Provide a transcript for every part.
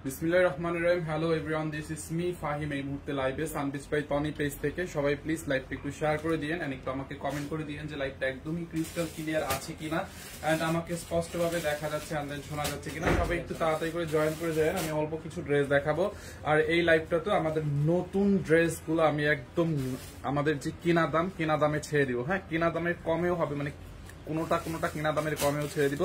বিসমিল্লাহির রহমানির রহিম। Hello everyone, this is me Fahim. এই মুহূর্তে লাইভে সানবিচ বাই টনি পেজ থেকে। সবাই প্লিজ লাইভটা একটু শেয়ার করে দিয়েন এন্ড একটু আমাকে কমেন্ট করে দিয়েন যে লাইভটা একদমই ক্রিস্টাল ক্লিয়ার আছে কিনা এন্ড আমাকে স্পষ্টভাবে দেখা যাচ্ছে এন্ড দেন শোনা যাচ্ছে কিনা। সবাই একটু তাড়াতাড়ি করে জয়েন করে যান। আমি অল্প কিছু ড্রেস দেখাবো আর এই লাইভটা তো আমাদের নতুন ড্রেসগুলো আমি একদম আমাদের যে কিনা দামে ছেড়ে দিব। হ্যাঁ, কিনা দামের কমেও হবে, মানে কোনোটা কিনা দামের কমেও ছেড়ে দিব।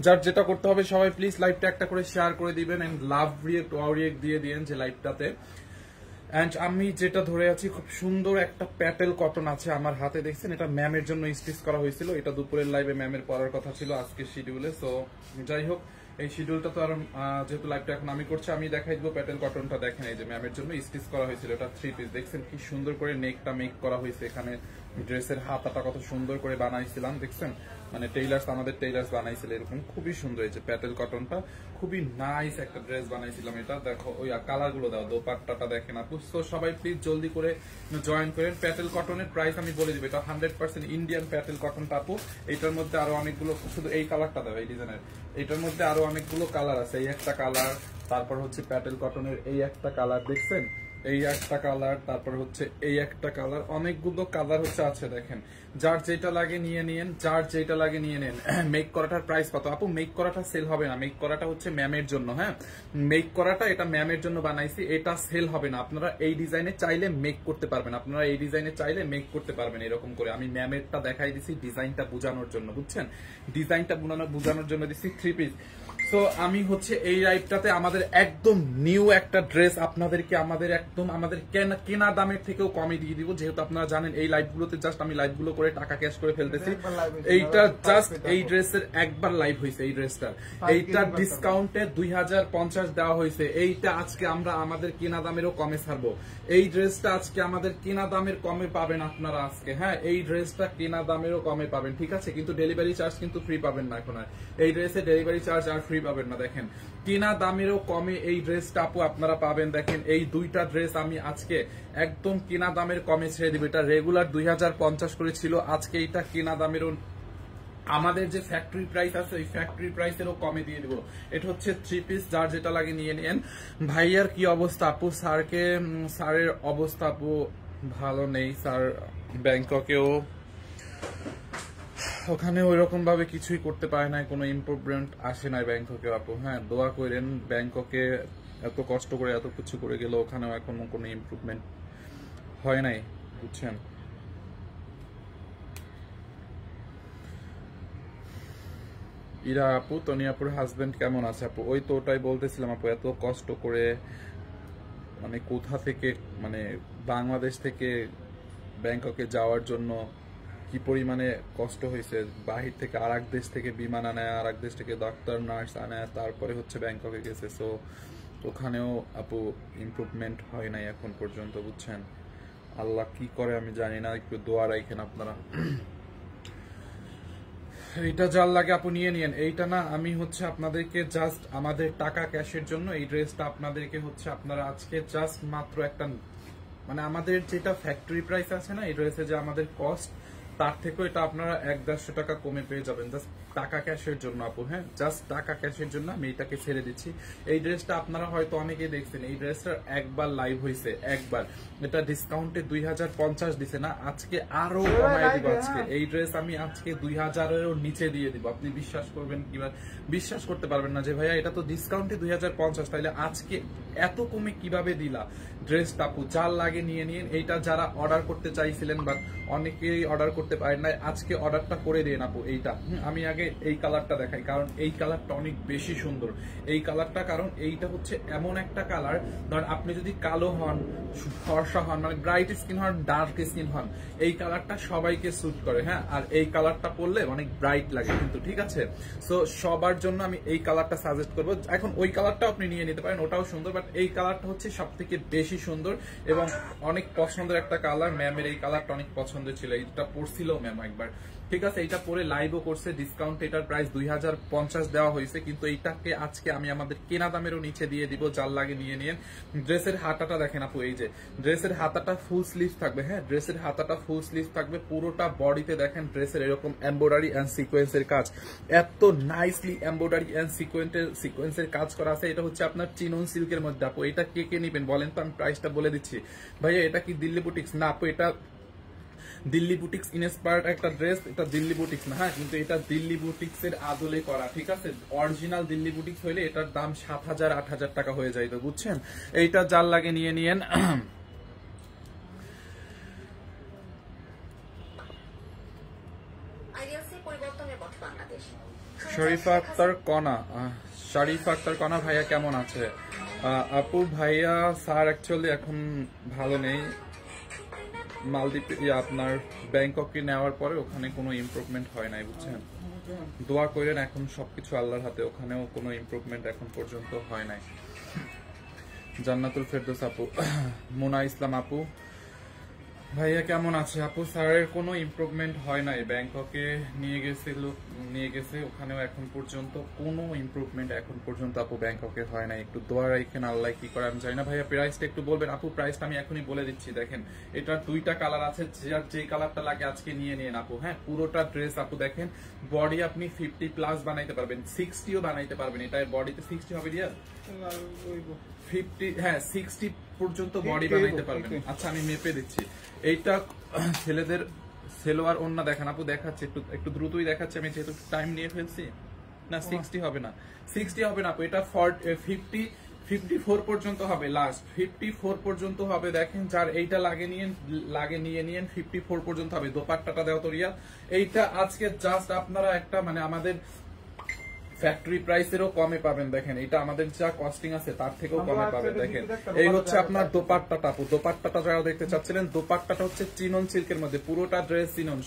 যার যেটা করতে হবে সবাই প্লিজ লাইভটা একটা করে শেয়ার করে দিবেন and love react wow react দিয়ে দিয়েন যে লাইভটাতে। এন্ড আমি যেটা ধরে আছি খুব সুন্দর একটা প্যাটেল কটন আছে আমার হাতে, দেখছেন? এটা ম্যামের জন্য স্টিচ করা হয়েছিল। এটা দুপুরের লাইভে ম্যামের পড়ার কথা ছিল আজকের শিডিউলে। সো যাই হোক, এই শিডিউলটা তো আর যেহেতু লাইভটা এখন আমি করছি, আমি দেখাই দিব প্যাটেল কটনটা। দেখেন এই যে ম্যামের জন্য স্টিচ করা হয়েছিল, এটা 3 পিস। দেখছেন কি সুন্দর করে নেকটা মেক করা হয়েছে। এখানে ড্রেসের হাতাটা কত সুন্দর করে বানাইছিলাম, দেখছেন? মানে আমাদের টেইলার্স বানাইছিল এরকম, খুবই সুন্দর। এই যে প্যাটেল কটনটা খুবই নাইস একটা ড্রেস বানাইছিলাম। এটা দেখো, ওই কালার গুলো দাও, দোপাট্টাটা দেখেন আপু। তো সবাই প্লিজ জলদি করে জয়েন করেন। প্যাটেল কটনের প্রাইস আমি বলে দিব, এটা 100% ইন্ডিয়ান প্যাটেল কটন আপু। এইটার মধ্যে আরো অনেকগুলো, শুধু এই কালারটা দাও, এই ডিজাইনের। এইটার মধ্যে আরো অনেকগুলো কালার আছে। এই একটা কালার, তারপর হচ্ছে প্যাটেল কটনের এই একটা কালার, দেখছেন? এই একটা কালার, তারপর হচ্ছে এই একটা কালার, অনেকগুলো কালার হচ্ছে আছে। দেখেন, যার যেটা লাগে নিয়ে নিন, যার যেটা লাগে নিয়ে নেন। মেক করাটার প্রাইস কত আপু? মেক করাটা সেল হবে না, মেক করাটা হচ্ছে ম্যামের জন্য। হ্যাঁ, মেক করাটা এটা ম্যামের জন্য বানাইছি, এটা সেল হবে না। আপনারা এই ডিজাইনে চাইলে মেক করতে পারবেন, আপনারা এই ডিজাইনে চাইলে মেক করতে পারবেন। এরকম করে আমি ম্যামেরটা দেখাই দিছি ডিজাইনটা বোঝানোর জন্য, বুঝছেন? ডিজাইনটা বোঝানোর জন্য দিছি 3 পিস। তো আমি হচ্ছে এই লাইভটাতে আমাদের একদম নিউ একটা ড্রেস আপনাদেরকে আমাদের কেনা দামের থেকেও কমে দিয়ে দিব। যেহেতু আপনারা জানেন এই লাইভগুলোতে জাস্ট আমি লাইভগুলো করে টাকা ক্যাশ করে ফেলতেছি। এইটা জাস্ট এই ড্রেসের একবার লাইভ হয়েছে। এই ড্রেসটা এইটা ডিসকাউন্টে 2050 দেওয়া হয়েছে। এইটা আজকে আমরা আমাদের কেনা দামেরও কমে ছাড়বো। এই ড্রেসটা আজকে আমাদের কেনা দামের কমে পাবেন আপনারা আজকে। হ্যাঁ, এই ড্রেসটা কেনা দামেরও কমে পাবেন, ঠিক আছে? কিন্তু ডেলিভারি চার্জ কিন্তু ফ্রি পাবেন না এখন। আর এই ড্রেসে ডেলিভারি চার্জ আর ফ্রি পাবেন না। দেখেন, কেনা দামেরও কমে এই ড্রেসটা আপু আপনারা পাবেন। দেখেন, এই দুইটা ড্রেস আমি আজকে একদম কেনা দামের কমে ছেড়ে দিব। এটা রেগুলার 2050 করে ছিল, আজকে এটা কেনা দামেরও, আমাদের যে ফ্যাক্টরি প্রাইস আছে ওই ফ্যাক্টরি প্রাইসেরও কমে দিয়ে দিব। এটা হচ্ছে 3 পিস, যার যেটা লাগে নিয়ে নেন। ভাইয়ার কি অবস্থা আপু? স্যারের অবস্থা আপু ভালো নেই স্যার। ব্যাংককেও ওখানে ওই রকম ভাবে কিছুই করতে পারে না, কোনো ইমপ্রুভমেন্ট আসে নাই ব্যাংককে আপু। হ্যাঁ, দোয়া করেন। ব্যাংককে এত কষ্ট করে এত কিছু করে গেল, ওখানেও এখনো কোনো ইমপ্রুভমেন্ট হয় নাই, বুঝছেন? ইরা আপু, তনিয়াপুর হাজবেন্ড কেমন আছে আপু? ওই তো ওটাই বলতেছিলাম আপু, এত কষ্ট করে মানে কোথা থেকে, মানে বাংলাদেশ থেকে ব্যাংককে যাওয়ার জন্য কি পরিমাণে কষ্ট হয়েছে। বাহির থেকে আর এক দেশ থেকে বিমান আনায়, আর এক দেশ থেকে ডাক্তার নার্স আনায়, তারপরে হচ্ছে ব্যাংককে গেছে। সো ওখানেও আপু ইমপ্রুভমেন্ট হয় নাই এখন পর্যন্ত, বুঝছেন? আল্লাহ কি করে আমি জানি না, একটু দোয়া রাখেন আপনারা। এইটা যার লাগে আপু নিয়ে নিন। এইটা না, আমি হচ্ছে আপনাদেরকে জাস্ট আমাদের টাকা ক্যাশের জন্য এই ড্রেসটা আপনাদেরকে হচ্ছে আপনারা আজকে জাস্ট মাত্র একটা, মানে আমাদের যেটা ফ্যাক্টরি প্রাইস আছে না এই ড্রেসে, যে আমাদের কস্ট, তার থেকেও এটা আপনারা 150 টাকা কমে পেয়ে যাবেন জাস্ট টাকা ক্যাশের জন্য আপু। হ্যাঁ, জাস্ট টাকা ক্যাশের জন্য আমি এটাকে ছেড়ে দিচ্ছি। এই ড্রেসটা আপনারা হয়তো অনেকেই দেখছেন, এই ড্রেসটা একবার লাইভ হয়েছে, একবার। এটা ডিসকাউন্টে 2050 দিছে না, আজকে আরো কমায় দিব। আজকে এই ড্রেস আমি আজকে 2000-এরও নিচে দিয়ে দিব। আপনি বিশ্বাস করবেন কিভাবে? বিশ্বাস করতে পারবেন না যে ভাইয়া এটা তো ডিসকাউন্টে 2050, তাইলে আজকে এত কমে কিভাবে দিলা ড্রেসটা আপু? যার লাগে নিয়ে নিন। এইটা যারা অর্ডার করতে চাইছিলেন বাট অনেকেই অর্ডার করতে পারেন না, আজকে অর্ডারটা করে দিন আপু। এইটা আমি আগে এই কালারটা দেখাই, কারণ এই কালারটা অনেক বেশি সুন্দর। এই কালারটা, কারণ এইটা হচ্ছে এমন একটা কালার, ধরেন আপনি যদি কালো হন, ফর্সা হন, মানে ব্রাইট স্কিন হন, ডার্ক স্কিন হন, এই কালারটা সবাইকে স্যুট করে। হ্যাঁ, আর এই কালারটা পরলে অনেক ব্রাইট লাগে কিন্তু, ঠিক আছে? সো সবার জন্য আমি এই কালারটা সাজেস্ট করবো। এখন ওই কালারটাও আপনি নিয়ে নিতে পারেন, ওটাও সুন্দর, বাট এই কালারটা হচ্ছে সব থেকে বেশি সুন্দর এবং অনেক পছন্দের একটা কালার। ম্যামের এই কালারটা অনেক পছন্দের ছিল। এইটা পরছে পরছিল ম্যাম একবার, ঠিক আছে? এটা পরে লাইভও করছে, ডিসকাউন্ট এটার প্রাইস 2050 দেওয়া হয়েছে, কিন্তু এইটাকে আজকে আমি আমাদের কেনা দামেরও নিচে দিয়ে দিব, যার লাগে নিয়ে নিন। ড্রেসের হাতাটা দেখেন আপু, এই যে ড্রেসের হাতাটা ফুল স্লিভ থাকবে, হ্যাঁ ড্রেসের হাতাটা ফুল স্লিভ থাকবে, পুরোটা বডিতে দেখেন ড্রেসের এরকম এমব্রয়ডারি এন্ড সিকোয়েন্সের কাজ, এত নাইসলি এমব্রয়ডারি এন্ড সিকোয়েন্সের কাজ করা আছে। এটা হচ্ছে আপনার চিনন সিল্কের মধ্যে আপু। এটা কে কে নিবেন বলেন তো, আমি প্রাইসটা বলে দিচ্ছি। ভাইয়া এটা কি দিল্লি বুটিক্স? না আপু, এটা দিল্লি বুটিক্স ইনস্পায়ার্ড একটা ড্রেস, এটা দিল্লি বুটিক্স না, হ্যাঁ কিন্তু এটা দিল্লি বুটিক্স এর আদলে করা, ঠিক আছে? অরিজিনাল দিল্লি বুটিক্স হইলে এটার দাম 7,000-8,000 টাকা হয়ে যাইত, বুঝছেন? এইটা যার লাগে নিয়ে নিয়েন। শরীফা আক্তার কণা, শরীফা আক্তার কণা ভাইয়া কেমন আছে? আপু ভাইয়া স্যার অ্যাকচুয়ালি এখন ভালো নেই, মালদ্বীপ আপনার ব্যাংককে নেওয়ার পরে ওখানে কোনো ইমপ্রুভমেন্ট হয় নাই, বুঝছেন? দোয়া করেন, এখন সবকিছু আল্লাহর হাতে, ওখানেও কোনো ইমপ্রুভমেন্ট এখন পর্যন্ত হয় নাই। জান্নাতুল ফেরদৌস আপু, মোনা ইসলাম আপু ভাইয়া কেমন আছে? আপু স্যারের কোনো ইমপ্রুভমেন্ট হয় নাই, ব্যাংককে নিয়ে গেছে, ওখানেও এখন পর্যন্ত কোনো ইমপ্রুভমেন্ট এখন পর্যন্ত আপু ব্যাংককে হয় নাই। একটু দোয়া রাখেন, আল্লাহ কি করে আমি জানি না। ভাইয়া প্রাইসটা একটু বলবেন? আপু প্রাইসটা আমি এখনই বলে দিচ্ছি, দেখেন এটার 2টা কালার আছে, যে কালারটা লাগে আজকে নিয়ে নিন আপু, হ্যাঁ পুরোটা ড্রেস আপু দেখেন, বডি আপনি 50+ বানাইতে পারবেন, 60ও বানাইতে পারবেন। এটা বডিতে 60 হবে দিয়া 50, হ্যাঁ 60 পর্যন্ত বডি বানাইতে পারবেন। আচ্ছা আমি মেপে দিচ্ছি। এইটা ছেলেদের সেলোয়ার ওন্না দেখেন আপু, দেখাচ্ছে একটু দ্রুতই দেখাচ্ছে, আমি যেহেতু টাইম নিয়ে ফেলছি। না 60 হবে না, 60 হবে না আপু, এটা 54 পর্যন্ত হবে, লাস্ট 54 পর্যন্ত হবে। দেখেন যার এইটা লাগে নিয়ে নিয়েন, 54 পর্যন্ত হবে। দোপাট্টাটা দেও তো রিয়া। এইটা আজকে জাস্ট আপনারা একটা মানে আমাদের ফ্যাক্টরি প্রাইসেরও কমে পাবেন, দেখেন এটা আমাদের যা কস্টিং আছে তার থেকেও কমে পাবেন। দেখেন এই হচ্ছে আপনার দোপাট্টাটা আপু, দোপাট্টাটা যারা দেখতে চাচ্ছিলেন, দোপাট্টাটা হচ্ছে চিনন সিল্কের মধ্যে, পুরোটা ড্রেস চিনন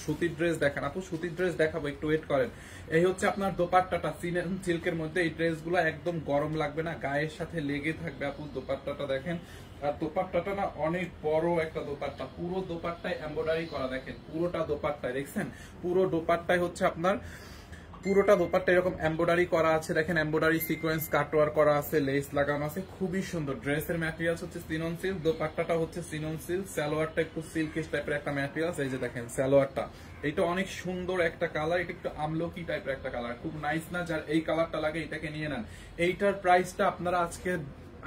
সুতির ড্রেস। দেখেন আপু সুতির ড্রেস দেখাবো, একটু ওয়েট করেন। এই হচ্ছে আপনার দোপাট্টাটা চিনন সিল্কের মধ্যে, এই ড্রেসগুলো একদম গরম লাগবে না, গায়ের সাথে লেগে থাকবে আপু। দোপাট্টাটা দেখেন, আর দোপাট্টাটা না অনেক বড় একটা দোপাট্টা, পুরো দোপাট্টায় এমব্রয়ডারি করা, দেখেন পুরোটা দোপাট্টায়, দেখছেন পুরো দোপাট্টায় হচ্ছে আপনার পুরোটা দোপাট্টা এরকম এমব্রয়ডারি করা আছে, দেখেন এমব্রয়ডারি সিকোয়েন্স কাটওয়ার করা আছে, লেস লাগানো আছে, খুবই সুন্দর। ড্রেসের ম্যাটেরিয়ালস হচ্ছে সিনন সিল্ক, দোপাট্টাটা হচ্ছে সিনন সিল্ক, সালোয়ারটা একটু সিল্কিশ টাইপের একটা ম্যাটেরিয়ালস। এই যে দেখেন সালোয়ারটা, এটা অনেক সুন্দর একটা কালার, এটা একটু আমলকি টাইপের একটা কালার, খুব নাইস না? যার এই কালারটা লাগে এটাকে নিয়ে নেন। এইটার প্রাইসটা আপনারা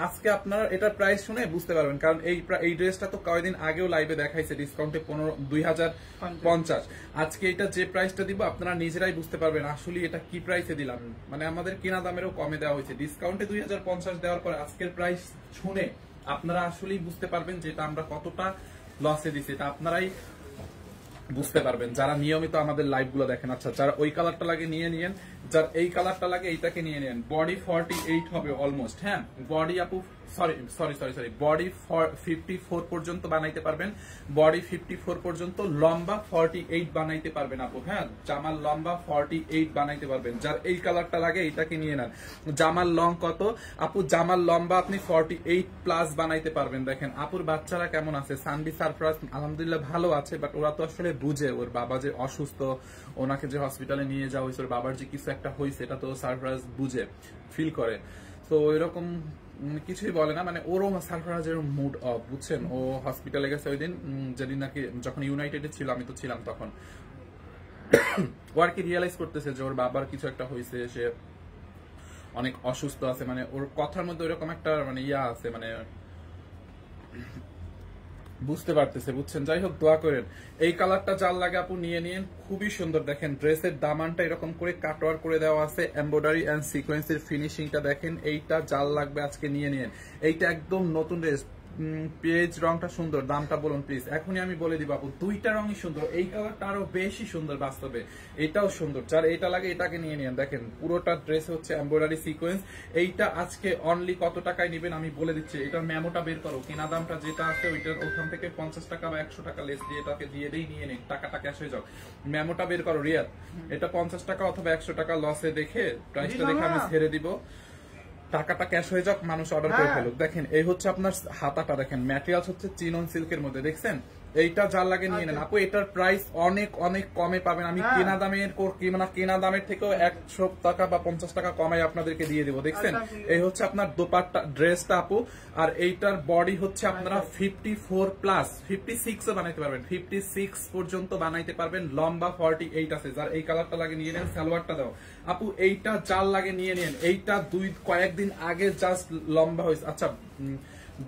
আজকে আপনারা এটার প্রাইস শুনে বুঝতে পারবেন, কারণ এই ড্রেসটা তো কয়েকদিন আগেও লাইভে দেখাইছে ডিসকাউন্টে 2050। আজকে এটা যে প্রাইসটা দিব আপনারা নিজেরাই বুঝতে পারবেন আসলে এটা কি প্রাইসে দিলাম, মানে আমাদের কেনা দামেরও কমে দেওয়া হয়েছে, ডিসকাউন্টে 2050 দেওয়ার পর আজকের প্রাইস শুনে আপনারা আসলেই বুঝতে পারবেন যে এটা আমরা কতটা লসে দিচ্ছি, এটা আপনারাই বুঝতে পারবেন যারা নিয়মিত আমাদের লাইভ গুলো দেখেন। আচ্ছা যারা ওই কালারটা লাগে নিয়ে নিয়েন, যার এই কালারটা লাগে এইটাকে নিয়ে নেন। বডি 48 হবে অলমোস্ট, হ্যাঁ বডি আপু সরি বডি 54 পর্যন্ত বানাইতে পারবেন, বডি 54 পর্যন্ত, লম্বা 48 বানাইতে পারবেন আপু, হ্যাঁ জামার লম্বা 48 বানাইতে পারবেন। যার এই কালারটা লাগে এইটাকে নিয়ে নেন। জামার লং কত আপু? জামার লম্বা আপনি 48+ বানাইতে পারবেন। দেখেন আপুর বাচ্চারা কেমন আছে? সানবি সারফরাজ আলহামদুলিল্লাহ ভালো আছে, বাট ওরা তো আসলে বুঝে ওর বাবা যে অসুস্থ, ওনাকে যে হসপিটালে নিয়ে যাওয়া হয়েছে, ওর বাবার যে কিছু একটা হয়েছে এটা তো সারফরাজ বুঝে, ফিল করে, তো এরকম কিছুই বলে না, মানে ওরও সারফরাজের মুড অফ, বুঝছেন? ও হসপিটালে গেছে ওই দিন, যেদিন নাকি যখন ইউনাইটেডে ছিল, আমি তো ছিলাম তখন, ও আর কি রিয়েলাইজ করতেছে যে ওর বাবার কিছু একটা হয়েছে, সে অনেক অসুস্থ আছে, মানে ওর কথার মধ্যে ওইরকম একটা মানে ইয়া আছে, মানে বুঝতে পারতেছে, বুঝছেন? যাই হোক দোয়া করেন। এই কালারটা যার লাগে আপু নিয়ে নিন, খুবই সুন্দর। দেখেন ড্রেসের দামানটা এরকম করে কাটওয়ার করে দেওয়া আছে, এমব্রয়ডারি এন্ড সিকোয়েন্সের ফিনিশিংটা দেখেন। এইটা যার লাগবে আজকে নিয়ে নিন, এইটা একদম নতুন ড্রেস, পেজ রংটা সুন্দর, দামটা বলুন প্লিজ। এখনই আমি বলে দিব আপু, দুইটা রঙই সুন্দর, এই কালারটা আরো বেশি সুন্দর, বাস্তবে এটাও সুন্দর। যার এটা লাগে এটাকে নিয়ে নিন। দেখেন পুরোটা ড্রেস হচ্ছে এমব্রয়ডারি সিকোয়েন্স। এইটা আজকে অনলি কত টাকায় নেবেন আমি বলে দিচ্ছি। এটার মেমোটা বের করো, কেনা দামটা যেটা আছে ওইটার ওখান থেকে 50 টাকা বা 100 টাকা লেস দিয়ে এটাকে দিয়ে দেই, নিয়ে নিন, টাকাটা ক্যাশ হয়ে যাও। মেমোটা বের করো রিয়াদ, এটা 50 টাকা অথবা 100 টাকা লসে দেখে, প্রাইসটা দেখে আমি ছেড়ে দিব, টাকাটা ক্যাশ হয়ে যাক, মানুষ অর্ডার করে ফেলুক। দেখেন এই হচ্ছে আপনার হাতাটা, দেখেন ম্যাটেরিয়ালস হচ্ছে চিনন সিল্কের মধ্যে, দেখছেন এইটা যার লাগে নিয়ে নেন আপু, এটার প্রাইস অনেক অনেক কমে পাবেন। আমি কেনা দামের থেকেও 100 টাকা বা 50 টাকা কমাই আপনাদেরকে দিয়ে দেবো। দেখছেন, এই হচ্ছে আপনার দোপাট্টা ড্রেসটা আপু। আর এইটার বডি হচ্ছে আপনারা 54 প্লাস 56ও বানাইতে পারবেন, 56 পর্যন্ত বানাইতে পারবেন। লম্বা 48 আছে। যার এই কালারটা লাগে নিয়ে নেন। সালোয়ারটা দাও আপু, এইটা যার লাগে নিয়ে নেন। এইটা কয়েকদিন আগে জাস্ট লম্বা হয়েছে। আচ্ছা,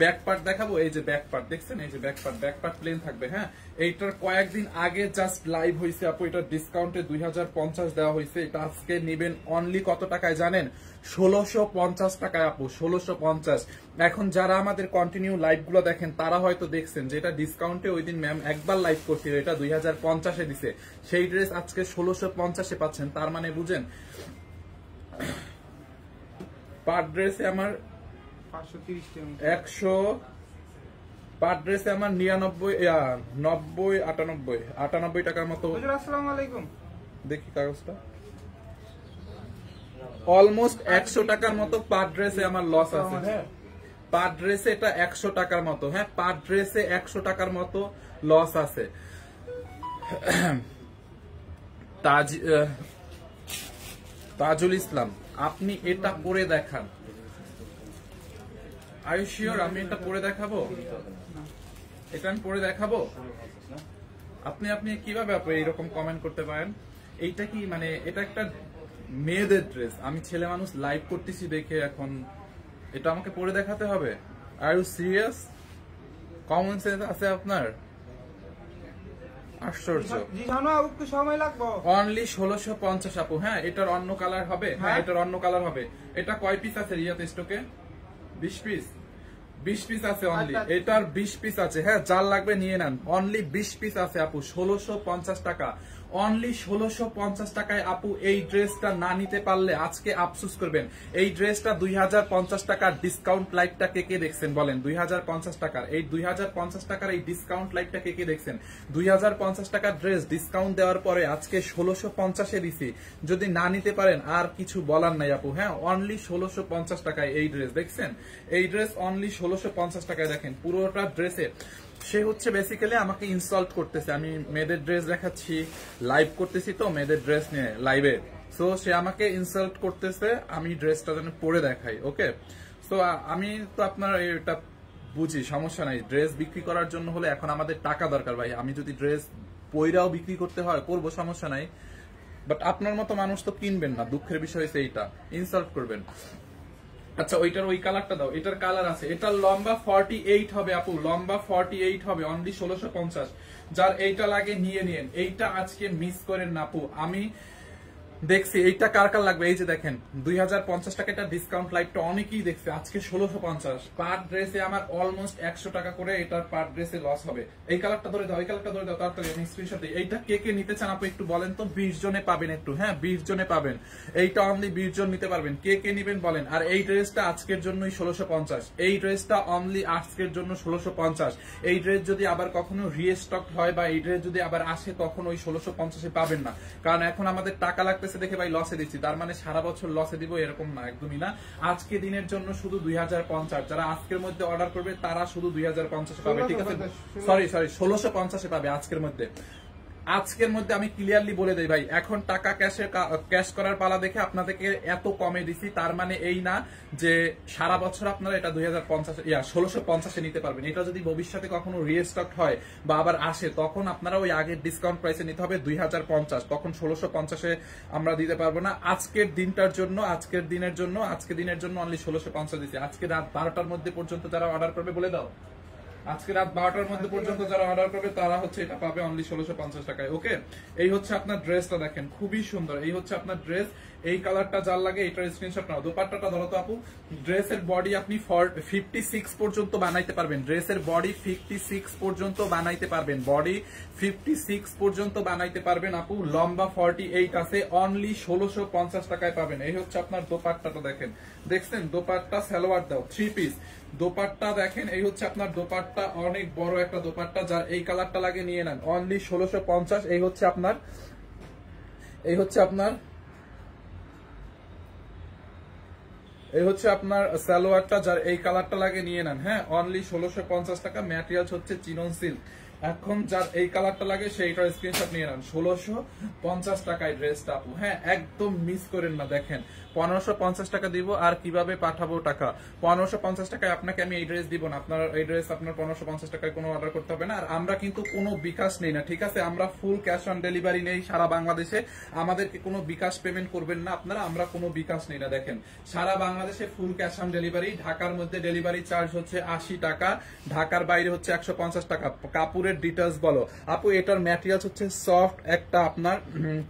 ব্যাক পার্ট দেখাবো। এই যে ব্যাক পার্ট দেখছেন, এই যে ব্যাক পার্ট প্লেন থাকবে। হ্যাঁ, এইটার কয়েকদিন আগে জাস্ট লাইভ হয়েছে আপু। এটা ডিসকাউন্টে 2050 দেওয়া হয়েছে। এটা আজকে নেবেন অনলি কত টাকায় জানেন? 1650 টাকায় আপু, 1650। এখন যারা আমাদের কন্টিনিউ লাইভ গুলো দেখেন তারা হয়তো দেখছেন যে এটা ডিসকাউন্টে ওই দিন ম্যাম একবার লাইভ করছিল, এটা 2050 দিছে। সেই ড্রেস আজকে 1650 পাচ্ছেন। তার মানে বুঝেন, পার ড্রেসে আমার 100 পার ড্রেসে আমার 99 টাকার মতো। আসসালামু আলাইকুম। দেখি কাগজটা, অলমোস্ট 100 টাকার মতো পার ড্রেসে আমার লস আছে। হ্যাঁ, পার ড্রেসে এটা 100 টাকার মতো। হ্যাঁ, পার ড্রেসে 100 টাকার মতো লস আছে। তাজুল ইসলাম, আপনি এটা পরে দেখান। আর ইউ শিওর আমি এটা পরে দেখাবো? এটা আমি পরে দেখাবো? আপনি কিভাবে এইরকম কমেন্ট করতে পারেন? এইটা কি মানে, এটা একটা মেয়েদের ড্রেস, আমি ছেলে মানুষ লাইভ করতেছি দেখে এখন এটা আমাকে পরে দেখাতে হবে? Are you serious? Common sense আছে আপনার? আশ্চর্য। অনলি 1650 আপু। হ্যাঁ, এটার অন্য কালার হবে। হ্যাঁ, এটার অন্য কালার হবে। এটা কয় পিস আছে রিয়াত স্টকে? 20 পিস। 20 পিস আছে অনলি। এটার 20 পিস আছে। হ্যাঁ, যার লাগবে নিয়ে নেন। অনলি 20 পিস আছে আপু, 1650 টাকা। অনলি 1650 টাকায় আপু এই ড্রেসটা না নিতে পারলে আজকে আফসোস করবেন। এই ড্রেসটা 2050 টাকার ডিসকাউন্ট লাইভটা কে কে দেখছেন বলেন? 2050 টাকার এই 2050 টাকার এই ডিসকাউন্ট লাইভটা কে কে দেখছেন? 2050 টাকার ড্রেস ডিসকাউন্ট দেওয়ার পরে আজকে 1650 দিছি। যদি না নিতে পারেন আর কিছু বলার নাই আপু। হ্যাঁ, অনলি 1650 টাকায় এই ড্রেস দেখছেন। এই ড্রেস অনলি 1650 টাকায়। দেখেন পুরোটা ড্রেসে সে হচ্ছে বেসিক্যালি আমাকে ইনসাল্ট করতেছে। আমি মেয়েদের ড্রেস দেখাচ্ছি, লাইভ করতেছি তো মেয়েদের ড্রেস নিয়ে লাইভে। সো সে আমাকে ইনসাল্ট করতেছে, আমি ড্রেসটা যেন পরে দেখাই। ওকে, সো আমি তো আপনার এটা বুঝি, সমস্যা নাই। ড্রেস বিক্রি করার জন্য হলে এখন আমাদের টাকা দরকার ভাই। আমি যদি ড্রেস পইরাও বিক্রি করতে হয় করবো, সমস্যা নাই। বাট আপনার মতো মানুষ তো কিনবেন না। দুঃখের বিষয় হচ্ছে এইটা, ইনসাল্ট করবেন। আচ্ছা, ওইটার ওই কালারটা দাও। এটার কালার আছে। এটার লম্বা 48 হবে আপু, লম্বা 48 হবে। অনলি 1650। যার এইটা লাগে নিয়ে নিন। এইটা আজকে মিস করেন না আপু। আমি দেখছি এইটা কার কার লাগবে। এই যে দেখেন 2050 টাকা এটা ডিসকাউন্ট লাইভটা অনেকেই দেখছে। আজকে 1650 পার ড্রেসে আমার অলমোস্ট 100 টাকা করে এটার পার ড্রেসে লস হবে। এই কালারটা ধরে দাও, এই কালারটা ধরে দাও তাড়াতাড়ি। আমি স্ক্রিনশট দিই। এইটা কে কে নিতে চান আপু একটু বলেন তো? 20 জনে পাবেন একটু। হ্যাঁ, 20 জনে পাবেন। এইটা অনলি 20 জন নিতে পারবেন। কে কে নিবেন বলেন? আর এই ড্রেসটা আজকের জন্যই 1650। এই ড্রেসটা অনলি আজকের জন্য 1650। এই ড্রেস যদি আবার কখনো রিস্টক হয় বা এই ড্রেস যদি আবার আসে তখন ওই 1650 পাবেন না। কারণ এখন আমাদের টাকা লাগতেছে দেখে ভাই লসে দিচ্ছি, তার মানে সারা বছর লসে দিব এরকম না, একদমই না। আজকে দিনের জন্য শুধু 2050। যারা আজকের মধ্যে অর্ডার করবে তারা শুধু 2050 পাবে। ঠিক আছে, সরি 1650 পাবে আজকের মধ্যে। আজকের মধ্যে আমি ক্লিয়ারলি বলে দেই ভাই, এখন টাকা ক্যাশ করার পালা দেখে আপনাদেরকে এত কমে দিছি। তার মানে এই না যে সারা বছর আপনারা এটা 1650 নিতে পারবেন। এটা যদি ভবিষ্যতে কখনো রিস্টক হয় বা আবার আসে তখন আপনারা ওই আগের ডিসকাউন্ট প্রাইসে নিতে হবে 2050। তখন 1650 আমরা দিতে পারবো না। আজকের দিনটার জন্য, আজকের দিনের জন্য অনলি 1650 দিচ্ছি। আজকে রাত 12টার মধ্যে পর্যন্ত যারা অর্ডার করবে বলে দাও, আজকে রাত 12টার মধ্যে পর্যন্ত যারা অর্ডার করবে তারা হচ্ছে এটা পাবে অনলি 1650 টাকায়। ওকে, এই হচ্ছে আপনার ড্রেসটা, দেখেন খুবই সুন্দর। এই হচ্ছে আপনার ড্রেস। এই কালারটা যার লাগে এটার স্ক্রিনশট নাও। দোপাট্টাটা ধরো তো আপু। ড্রেসের বডি আপনি 56 পর্যন্ত বানাইতে পারবেন। ড্রেসের বডি 56 পর্যন্ত বানাইতে পারবেন। বডি 56 পর্যন্ত বানাইতে পারবেন আপু। লম্বা 48 আছে। অনলি 1650 টাকায় পাবেন। এই হচ্ছে আপনার দোপাট্টাটা, দেখেন দেখছেন দোপাট্টা। সালোয়ার দাও 3 পিস। দোপাট্টা দেখেন, এই হচ্ছে আপনার দোপাট্টা, অনেক বড় একটা দোপাট্টা। যার এই কালারটা লাগে নিয়ে নেন। অনলি 1650। এই হচ্ছে আপনার সালোয়ারটা, যার এই কালারটা লাগে নিয়ে নেন। হ্যাঁ, অনলি 1650 টাকা। ম্যাটেরিয়ালস হচ্ছে চিনন সিল্ক। এখন যার এই কালারটা লাগে সেইটার স্ক্রিনশট নিয়ে নেন। 1650 টাকায় ড্রেসটা আপু, হ্যাঁ একদম মিস করেন না। দেখেন 1550 টাকা দিব, আর কিভাবে পাঠাবো টাকা? 1550 টাকায় আপনাকে আমি এই ড্রেস দিব না, আপনার এই ড্রেস আপনার 1550 টাকায় কোনো অর্ডার করতে হবে না। আর আমরা কিন্তু কোনো বিকাশ নেই না, ঠিক আছে? আমরা ফুল ক্যাশ অন ডেলিভারি নেই সারা বাংলাদেশে, আমাদেরকে কোনো বিকাশ পেমেন্ট করবেন না আপনারা, আমরা কোনো বিকাশ নেই না। দেখেন সারা বাংলাদেশে ফুল ক্যাশ অন ডেলিভারি, ঢাকার মধ্যে ডেলিভারি চার্জ হচ্ছে 80 টাকা, ঢাকার বাইরে হচ্ছে 150 টাকা। কাপড়ের ডিটেইলস বলো আপু। এটার ম্যাটেরিয়ালস হচ্ছে সফট একটা আপনার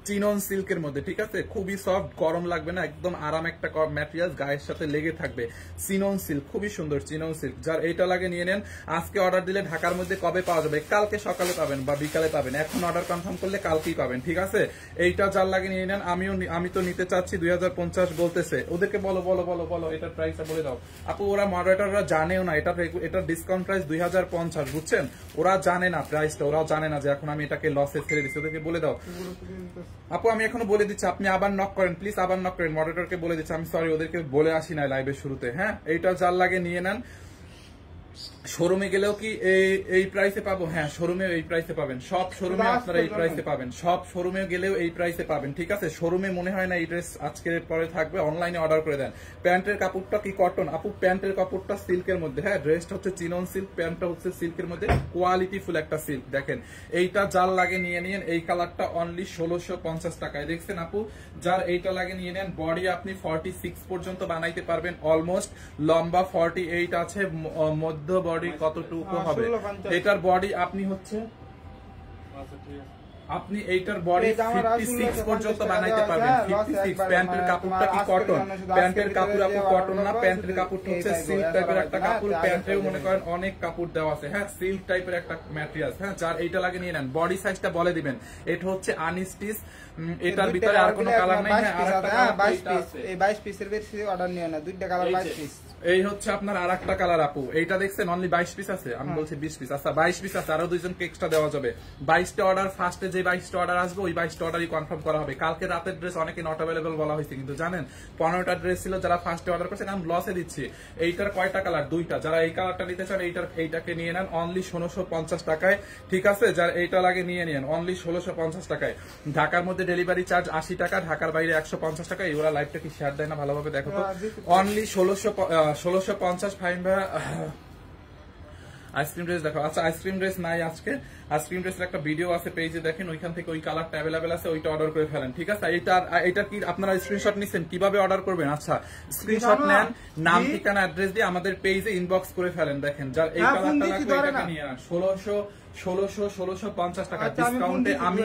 চিনন সিল্কের মধ্যে, ঠিক আছে? খুবই সফট, গরম লাগবে না, একদম আরাম একটা ম্যাটেরিয়ালস, গায়ের সাথে লেগে থাকবে। চিনন সিল্ক, খুবই সুন্দর চিনন সিল্ক। যার এইটা লাগে নিয়ে নেন। আজকে অর্ডার দিলে ঢাকার মধ্যে কবে পাওয়া যাবে? কালকে সকালে পাবেন বা বিকালে পাবেন। এখন অর্ডার কনফার্ম করলে কালকেই পাবেন, ঠিক আছে? এইটা যার লাগে নিয়ে নেন। আমি তো নিতে চাচ্ছি 2050 বলতেছে। ওদেরকে বলো বলো বলো বলো এটার প্রাইসটা বলে দাও আপু। ওরা মডারেটররা জানেও না এটা ডিসকাউন্ট প্রাইস 2050, বুঝছেন? ওরা জানে না প্রাইসটা, ওরাও জানে না যে এখন আমি এটাকে লসে ছেড়ে দিচ্ছি। ওদেরকে বলে দাও আপু। আমি এখনো বলে দিচ্ছি, আপনি আবার নক করেন প্লিজ, আবার নক করেন। মডারেটরকে বলে দিচ্ছি, আমি সরি ওদেরকে বলে আসি না লাইভের শুরুতে। হ্যাঁ এইটা যার লাগে নিয়ে নেন। শোরুমে গেলেও কি এই প্রাইসে পাবো? হ্যাঁ শোরুমে এই প্রাইসে পাবেন, সব শোরুমে আপনারা এই প্রাইসে পাবেন, সব শোরুমে গেলেও এই প্রাইসে পাবেন, ঠিক আছে? শোরুমে মনে হয় না এই ড্রেস আজকের পরে থাকবে, অনলাইনে অর্ডার করে দেন। প্যান্টের কাপড়টা কি কটন আপু? প্যান্টের কাপড়টা সিল্কের মধ্যে, হ্যাঁ ড্রেসটা হচ্ছে চিনন সিল্ক, প্যান্টটা হচ্ছে সিল্কের মধ্যে, কোয়ালিটি ফুল একটা সিল্ক। দেখেন এইটা যার লাগে নিয়ে নিন। এই কালারটা অনলি 1650 টাকায়, দেখছেন আপু? যার এইটা লাগে নিয়ে নেন। বডি আপনি 46 পর্যন্ত বানাইতে পারবেন অলমোস্ট, লম্বা 48 আছে, মধ্য বডি কতটুকু হবে? এটার বডি আপনি হচ্ছে আপনি এইটার বডি 56 পর্যন্ত বানাইতে পারবেন। 56। প্যান্টের কাপড়টা কি কটন? প্যান্টের কাপড় আপু কটন না, প্যান্টের কাপড়টা হচ্ছে সিল্ক টাইপের একটা কাপড়। প্যান্টেও মনে করেন অনেক কাপড় দেওয়া আছে, হ্যাঁ সিল্ক টাইপের একটা ম্যাটেরিয়াল। হ্যাঁ যার এইটা লাগে নিয়ে নেন। বডি সাইজটা বলে দিবেন। এটা হচ্ছে আনস্টিচ, এটার ভিতরে আর কোনো কালার নাই। হ্যাঁ আরেকটা কালার 22 পিস, এই 22 পিসের বেশি অর্ডার নিও না, দুইটা কালার 22 পিস। এই হচ্ছে আপনার আরেকটা কালার আপু। এইটা দেখছেন অনলি 22 পিস আছে, আমি বলছি 20 পিস। আচ্ছা 22 পিস আছে, আরো দুইজনকে এক্সট্রা দেওয়া যাবে। 22টা অর্ডার, ফার্স্টে যে 22টা অর্ডার আসবে ওই 22টা অর্ডারই কনফার্ম করা হবে। কালকে রাতের ড্রেস অনেকে নট অ্যাভেলেবল বলা হয়েছে, কিন্তু জানেন 15টা ড্রেস ছিল যারা ফার্স্টে অর্ডার করছেন, আমি লসে দিচ্ছি। এইটার কয়টা কালার? দুইটা। যারা এই কালারটা নিতে চান এইটাকে নিয়ে নেন অনলি 1650 টাকায়, ঠিক আছে? যার এইটা লাগে নিয়ে নেন অনলি 1650 টাকায়। ঢাকার মধ্যে ডেলিভারি চার্জ 80 টাকা, ঢাকার বাইরে 150 টাকা। এগুলা লাইভটা কি শেয়ার দেয় না? ভালোভাবে দেখো তো। অনলি 1650 ফাইন ভাই। আইসক্রিম ড্রেস দেখো। আচ্ছা আইসক্রিম ড্রেস নাই আজকে, আইসক্রিম ড্রেসের একটা ভিডিও আছে পেজে, দেখেন ওইখান থেকে ওই কালারটা অ্যাভেলেবেল আছে, ওইটা অর্ডার করে ফেলেন, ঠিক আছে? এটা কি আপনারা স্ক্রিনশট নিছেন? কিভাবে অর্ডার করবেন? আচ্ছা স্ক্রিনশট নেন, নাম ঠিকানা অ্যাড্রেস দিয়ে আমাদের পেজে ইনবক্স করে ফেলেন। দেখেন যার এই কালারটা লাগবে এটাকে নিয়ে নেন। 1650 টাকা ডিসকাউন্টে আমি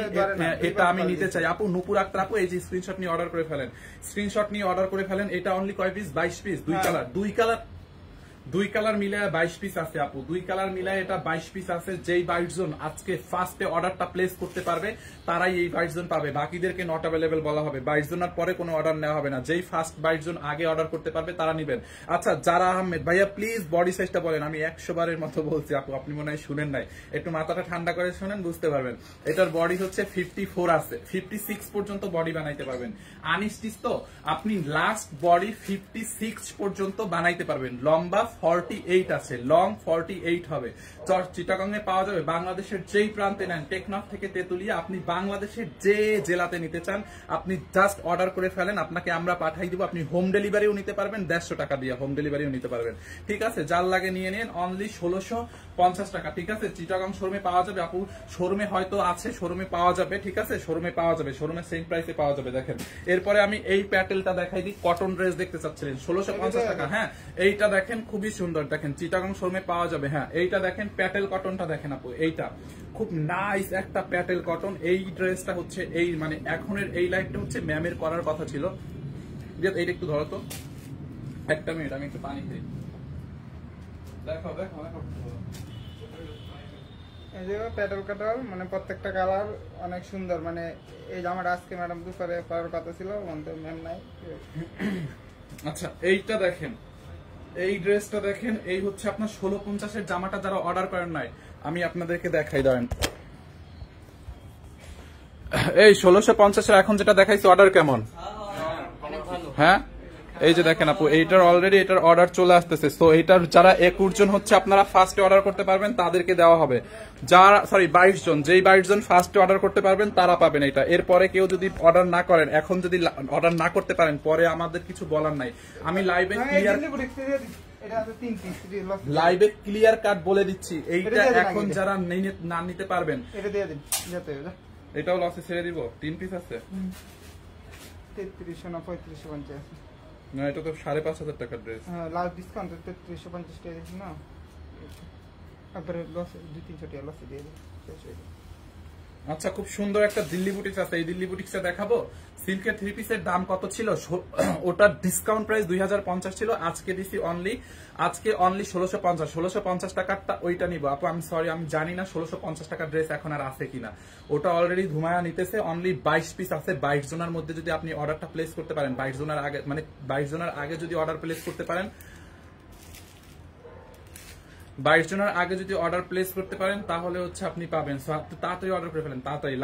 এটা আমি নিতে চাই আপু। নুপুর আক্তার আপু এই যে স্ক্রিনশট নিয়ে অর্ডার করে ফেলেন, স্ক্রিনশট নিয়ে অর্ডার করে ফেলেন। এটা অনলি কয় পিস? 22 পিস, দুই কালার মিলায় 22 পিস আছে আপু। দুই কালার মিলায় এটা 22 পিস আছে। যেই 22 জন আজকে ফার্স্টে অর্ডারটা প্লেস করতে পারবে তারাই এই 22 জন পাবে, বাকিদেরকে নট অ্যাভেলেবল বলা হবে। 22 জনের পরে কোনো অর্ডার নেওয়া হবে না, যেই ফার্স্ট 22 জন আগে অর্ডার করতে পারবে তারা নেবেন। আচ্ছা যারা আহমেদ ভাইয়া প্লিজ বডি সাইজটা বলেন। আমি 100 বারের মতো বলছি আপু, আপনি মনে হয় শুনেন নাই, একটু মাথাটা ঠান্ডা করে শুনেন, বুঝতে পারবেন। এটার বডি হচ্ছে 54 আছে, 56 পর্যন্ত বডি বানাইতে পারবেন। আনস্টিচ তো আপনি লাস্ট বডি 56 পর্যন্ত বানাইতে পারবেন। লম্বা 48 আছে, লং 48 হবে। চিটাগাংয়ে পাওয়া যাবে। বাংলাদেশের যেই প্রান্তে নেন, টেকনাফ থেকে তেতুলিয়া, আপনি বাংলাদেশের যে জেলাতে নিতে চান আপনি জাস্ট অর্ডার করে ফেলেন, আপনাকে আমরা পাঠাই দিব। আপনি হোম ডেলিভারিও নিতে পারবেন, 150 টাকা দিয়ে হোম ডেলিভারিও নিতে পারবেন, ঠিক আছে? যার লাগে নিয়ে নেন অনলি 1650 টাকা, ঠিক আছে? চিটাগাং শোরুমে পাওয়া যাবে আপু, শোরুমে হয়তো আছে, শোরুমে পাওয়া যাবে, ঠিক আছে? শোরুমে পাওয়া যাবে, শোরুমে সেম প্রাইসে পাওয়া যাবে। দেখেন এরপরে আমি এই প্যাটেলটা দেখাই দিই। কটন ড্রেস দেখতে চাচ্ছিলেন, 1650 টাকা। হ্যাঁ এইটা দেখেন খুবই সুন্দর, দেখেন চিটাগাং শোরুমে পাওয়া যাবে। হ্যাঁ এইটা দেখেন প্যাটেল কটনটা দেখেন আপু, এইটা খুব নাইস একটা প্যাটেল কটন। এই ড্রেসটা হচ্ছে এই মানে এখনের এই লাইটটা হচ্ছে ম্যামের করার কথা ছিল। এইটা একটু ধরো তো, একটা মিনিট আমি একটু পানি খাই। দেখো দেখো দেখো, এই যে প্যাটেল কাটার মানে প্রত্যেকটা কালার অনেক সুন্দর। মানে এই জামাটা আজকে ম্যাডাম দুপুরে পরার কথা ছিল, মনে ম্যাম নাই। আচ্ছা এইটা দেখেন, এই ড্রেসটা দেখেন, এই হচ্ছে আপনার 1650 জামাটা যারা অর্ডার করেন নাই আমি আপনাদেরকে দেখাই দেন। এই 1650 এখন যেটা দেখাইছি অর্ডার কেমন? হ্যাঁ এই যে দেখেন আপু, এইটার অলরেডি এটার অর্ডার চলে আসতেছে। তো এইটার যারা 21 জন হচ্ছে আপনারা ফার্স্টে অর্ডার করতে পারবেন, তাদেরকে দেওয়া হবে। যারা 22 জন, যেই 22 জন ফার্স্টে অর্ডার করতে পারবেন তারা পাবেন এটা। এরপরে কেউ যদি অর্ডার না করেন, এখন যদি অর্ডার না করতে পারেন, পরে আমাদের কিছু বলার নাই। আমি লাইভে ক্লিয়ার কাট বলে দিচ্ছি, এইটা এখন যারা না নিতে পারবেন এটাও লসে ছেড়ে দিব। 3 পিস আছে, 3300 না 3550 আছে না, এটা তো 5,500 টাকার ড্রেস। হ্যাঁ, লাস্ট ডিসকাউন্ট 3350 টাকা দিছি না, তারপরে লস 2-300 টাকা লস দিয়ে দিই, শেষ হয়ে যাবে। আচ্ছা, খুব সুন্দর একটা দিল্লি বুটিক্স আছে, এই দিল্লি বুটিক্সটা দেখাবো। সিল্কের 3 পিসের দাম কত ছিল? ওটার ডিসকাউন্ট প্রাইস 2050 ছিল, আজকে দিছি অনলি 1650। 1650 টাকারটা ওইটা নিব আপু। আমি সরি, আমি জানি না 1650 টাকার ড্রেস এখন আর আছে কিনা। ওটা অলরেডি ধুমায়া নিতেছে। অনলি 22 পিস আছে। 22 জনের মধ্যে যদি আপনি অর্ডারটা প্লেস করতে পারেন, 22 জনের আগে, মানে 22 জনের আগে যদি অর্ডার প্লেস করতে পারেন, 22 জনের আগে যদি অর্ডার প্লেস করতে পারেন তাহলে হচ্ছে আপনি পাবেন। তাড়াতাড়ি অর্ডার করে ফেলেন, তাড়াতাড়ি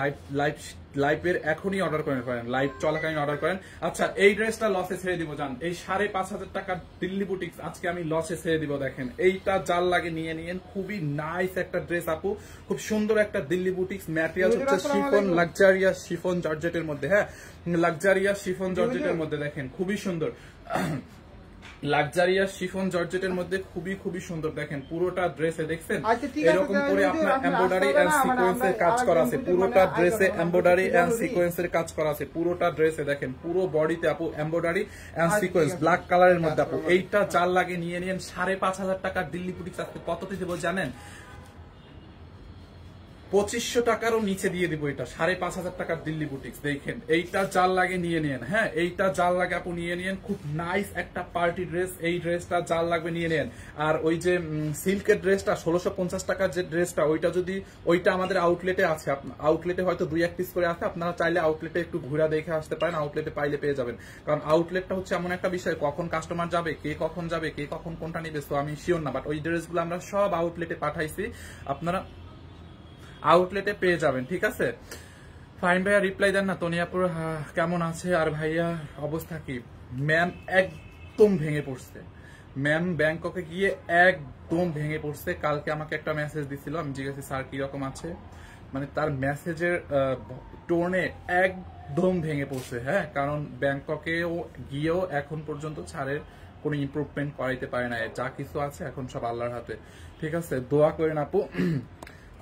লাইভের এখনই অর্ডার করে ফেলেন, লাইভ চলাকালীন অর্ডার করেন। আচ্ছা, এই ড্রেসটা লসে ছেড়ে দিব জান, এই 5,500 টাকার দিল্লি বুটিক্স আজকে আমি লসে ছেড়ে দিব। দেখেন, এইটা জাল লাগে নিয়ে নিয়েন, খুবই নাইস একটা ড্রেস আপু, খুব সুন্দর একটা দিল্লি বুটিক্স। ম্যাটেরিয়াল হচ্ছে শিফন, লাক্সারিয়াস শিফন জর্জেটের মধ্যে। হ্যাঁ, লাক্সারিয়াস শিফন জর্জেটের মধ্যে দেখেন, খুবই সুন্দর। লাক্সারিয়াস শিফন জর্জেটের মধ্যে খুবই সুন্দর। দেখেন পুরোটা ড্রেসে দেখছেন এরকম করে আপনার এমব্রয়ডারি এন্ড সিকোয়েন্সের কাজ করা আছে। পুরোটা ড্রেসে এমব্রয়ডারি এন্ড সিকোয়েন্সের কাজ করা আছে। পুরোটা ড্রেসে দেখেন, পুরো বডিতে আপু এমব্রয়ডারি এন্ড সিকোয়েন্স ব্ল্যাক কালারের মধ্যে আপু। এইটা জাল লাগে নিয়ে নিন। 5,500 টাকার দিল্লি বুটিক্স আজকে কততে দেবো জানেন? 2500 টাকারও নিচে দিয়ে দিব। এটা 5,500 টাকার দিল্লি বুটিক্স। দেখেন, এইটা জাল লাগে নিয়ে নিন। হ্যাঁ, এইটা জাল লাগে আপু, নিয়ে নিন। খুব নাইস একটা পার্টি ড্রেস, এই ড্রেসটা জাল লাগবে নিয়ে নিন। আর ওই যে সিল্কের ড্রেসটা 1650 টাকার যে ড্রেসটা, ওইটা আমাদের আউটলেটে আছে। আউটলেটে হয়তো 2-1 পিস করে আছে, আপনারা চাইলে আউটলেটে একটু ঘুরে দেখে আসতে পারেন। আউটলেটে পাইলে পেয়ে যাবেন, কারণ আউটলেটটা হচ্ছে এমন একটা বিষয়, কখন কাস্টমার যাবে, কে কখন কোনটা নিবে, তো আমি শিওর না। বাট ওই ড্রেসগুলো আমরা সব আউটলেটে পাঠাইছি, আপনারা আউটলেটে পেয়ে যাবেন। ঠিক আছে, ফাইন ভাইয়া রিপ্লাই দেন না। তনিয়াপুর কেমন আছে? আর ভাইয়া অবস্থা কি? ম্যাম একদম ভেঙে পড়ছে, ম্যাম ব্যাংককে গিয়ে একদম ভেঙে পড়ছে। কালকে আমাকে একটা মেসেজ দিছিল, আমি জিজ্ঞাসা স্যার কিরকম আছে, মানে তার মেসেজের টোনে একদম ভেঙে পড়ছে। হ্যাঁ, কারণ ব্যাংককেও গিয়েও এখন পর্যন্ত ছাড়ের কোনো ইমপ্রুভমেন্ট করাইতে পারে না। যা কিছু আছে এখন সব আল্লাহর হাতে। ঠিক আছে, দোয়া করেন আপু।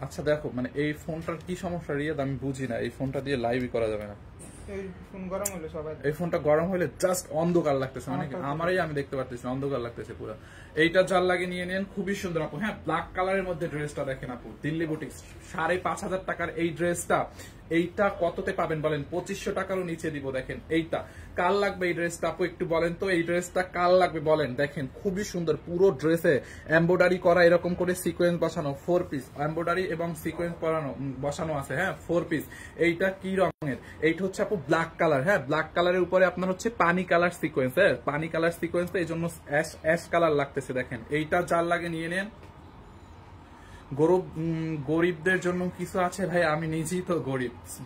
আচ্ছা দেখো, মানে এই ফোনটার কি সমস্যা রিয়াদ আমি বুঝি না, এই ফোনটা দিয়ে লাইভই করা যাবে না। এই ফোনটা গরম হলে জাস্ট অন্ধকার লাগতেছে, মানে আমারই আমি দেখতে পারতেছি অন্ধকার লাগতেছে পুরো। এইটা জাল লাগে নিয়ে নেন, খুবই সুন্দর আপু। হ্যাঁ, ব্ল্যাক কালারের মধ্যে ড্রেসটা দেখেন আপু, দিল্লি বুটিক্স 5,500 টাকার এই ড্রেসটা। এইটা কততে পাবেন বলেন? 2500 টাকারও নিচে দিব। দেখেন, এইটা কাল লাগবে এই ড্রেসটা আপু, একটু বলেন তো এই ড্রেসটা কাল লাগবে বলেন। দেখেন, খুবই সুন্দর, পুরো ড্রেসে এমব্রয়ডারি করা, এরকম করে সিকোয়েন্স বসানো, 4 পিস এমব্রয়ডারি এবং সিকোয়েন্স বসানো আছে। হ্যাঁ, 4 পিস। এইটা কি রঙের? এইটা হচ্ছে আপু ব্ল্যাক কালার। হ্যাঁ, ব্ল্যাক কালারের উপরে আপনার হচ্ছে পানি কালার সিকোয়েন্স। হ্যাঁ, পানি কালার সিকোয়েন্স, এই জন্য অ্যাশ কালার লাগতেছে। দেখেন, এইটা জাল লাগে নিয়ে নেন। গরিবদের জন্য কিছু আছে ভাই, আমি নিজেই তো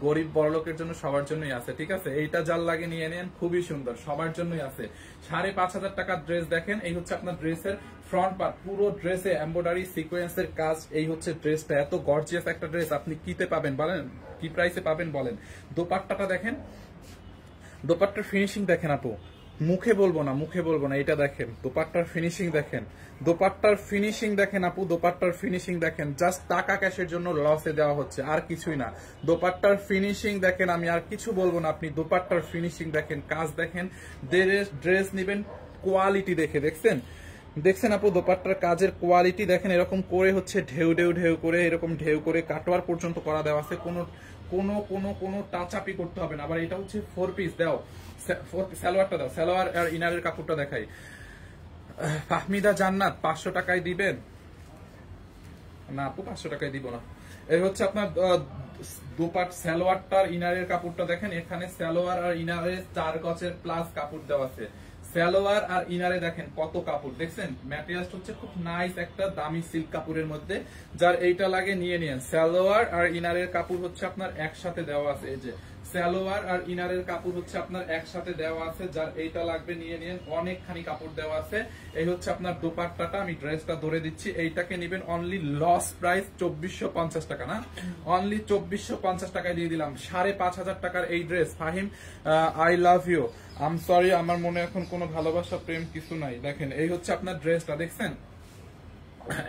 গরিব বড়লোকের জন্য সবার জন্যই আছে। ঠিক আছে, এইটা জাল লাগে নিয়ে নেন, খুবই সুন্দর, সবার জন্যই আছে। 5,500 টাকার ড্রেস। দেখেন, এই হচ্ছে আপনার ড্রেসের ফ্রন্ট পার্ট, পুরো ড্রেসে এমব্রয়ডারি সিকোয়েন্সের কাজ। এই হচ্ছে ড্রেসটা, এত গর্জিয়াস একটা ড্রেস আপনি কিতে পাবেন বলেন? কি প্রাইসে পাবেন বলেন? দোপাট্টাটা দেখেন, দোপাট্টার ফিনিশিং দেখেন আপু, মুখে বলবো না, এটা দেখেন, দোপাট্টার ফিনিশিং দেখেন, দোপাট্টার ফিনিশিং দেখেন আপু, দোপাট্টার ফিনিশিং দেখেন। জাস্ট টাকা ক্যাশের জন্য লসে দেওয়া হচ্ছে, আর কিছুই না। দোপাট্টার ফিনিশিং দেখেন, আমি আর কিছু বলবো না, আপনি দোপাট্টার ফিনিশিং দেখেন, কাজ দেখেন। ড্রেস নিবেন কোয়ালিটি দেখে। দেখছেন আপু, দোপাট্টার কাজের কোয়ালিটি দেখেন, এরকম করে হচ্ছে ঢেউ করে, এরকম ঢেউ করে কাটোয়ার পর্যন্ত করা দেওয়া আছে। কোনো টাচ আপই করতে হবে না। আবার এটা হচ্ছে 4 পিস। দাও সালোয়ারটা দাও, সালোয়ার আর ইনারের কাপড়টা দেখাই। ফাহমিদা জান্নাত 500 টাকায় দিবেন না আপু? 500 টাকায় দিব না। এই হচ্ছে আপনার দুপাট সালোয়ারটার ইনারের কাপড়টা দেখেন, এখানে সালোয়ার আর ইনারে 4 গজের প্লাস কাপড় দেওয়া আছে। সালোয়ার আর ইনারে দেখেন কত কাপড়, দেখছেন? ম্যাটেরিয়ালটা হচ্ছে খুব নাইস একটা দামি সিল্ক কাপড়ের মধ্যে। যার এইটা লাগে নিয়ে নিন। সালোয়ার আর ইনারের কাপড় হচ্ছে আপনার একসাথে দেওয়া আছে। এই যে সালোয়ার আর ইনারের কাপড় হচ্ছে আপনার একসাথে দেওয়া আছে, যার এইটা লাগবে নিয়ে নিন, অনেকখানি কাপড় দেওয়া আছে। এই হচ্ছে আপনার দোপাট্টাটা, আমি ড্রেসটা ধরে দিচ্ছি, এইটাকে নেবেন অনলি লস প্রাইস 2450 টাকা, না অনলি 2450 টাকায় দিয়ে দিলাম। 5500 টাকার এই dress. Fahim I love you, I'm sorry, আমার মনে এখন কোনো ভালোবাসা প্রেম কিছু নাই। দেখেন এই হচ্ছে আপনার ড্রেসটা, দেখছেন?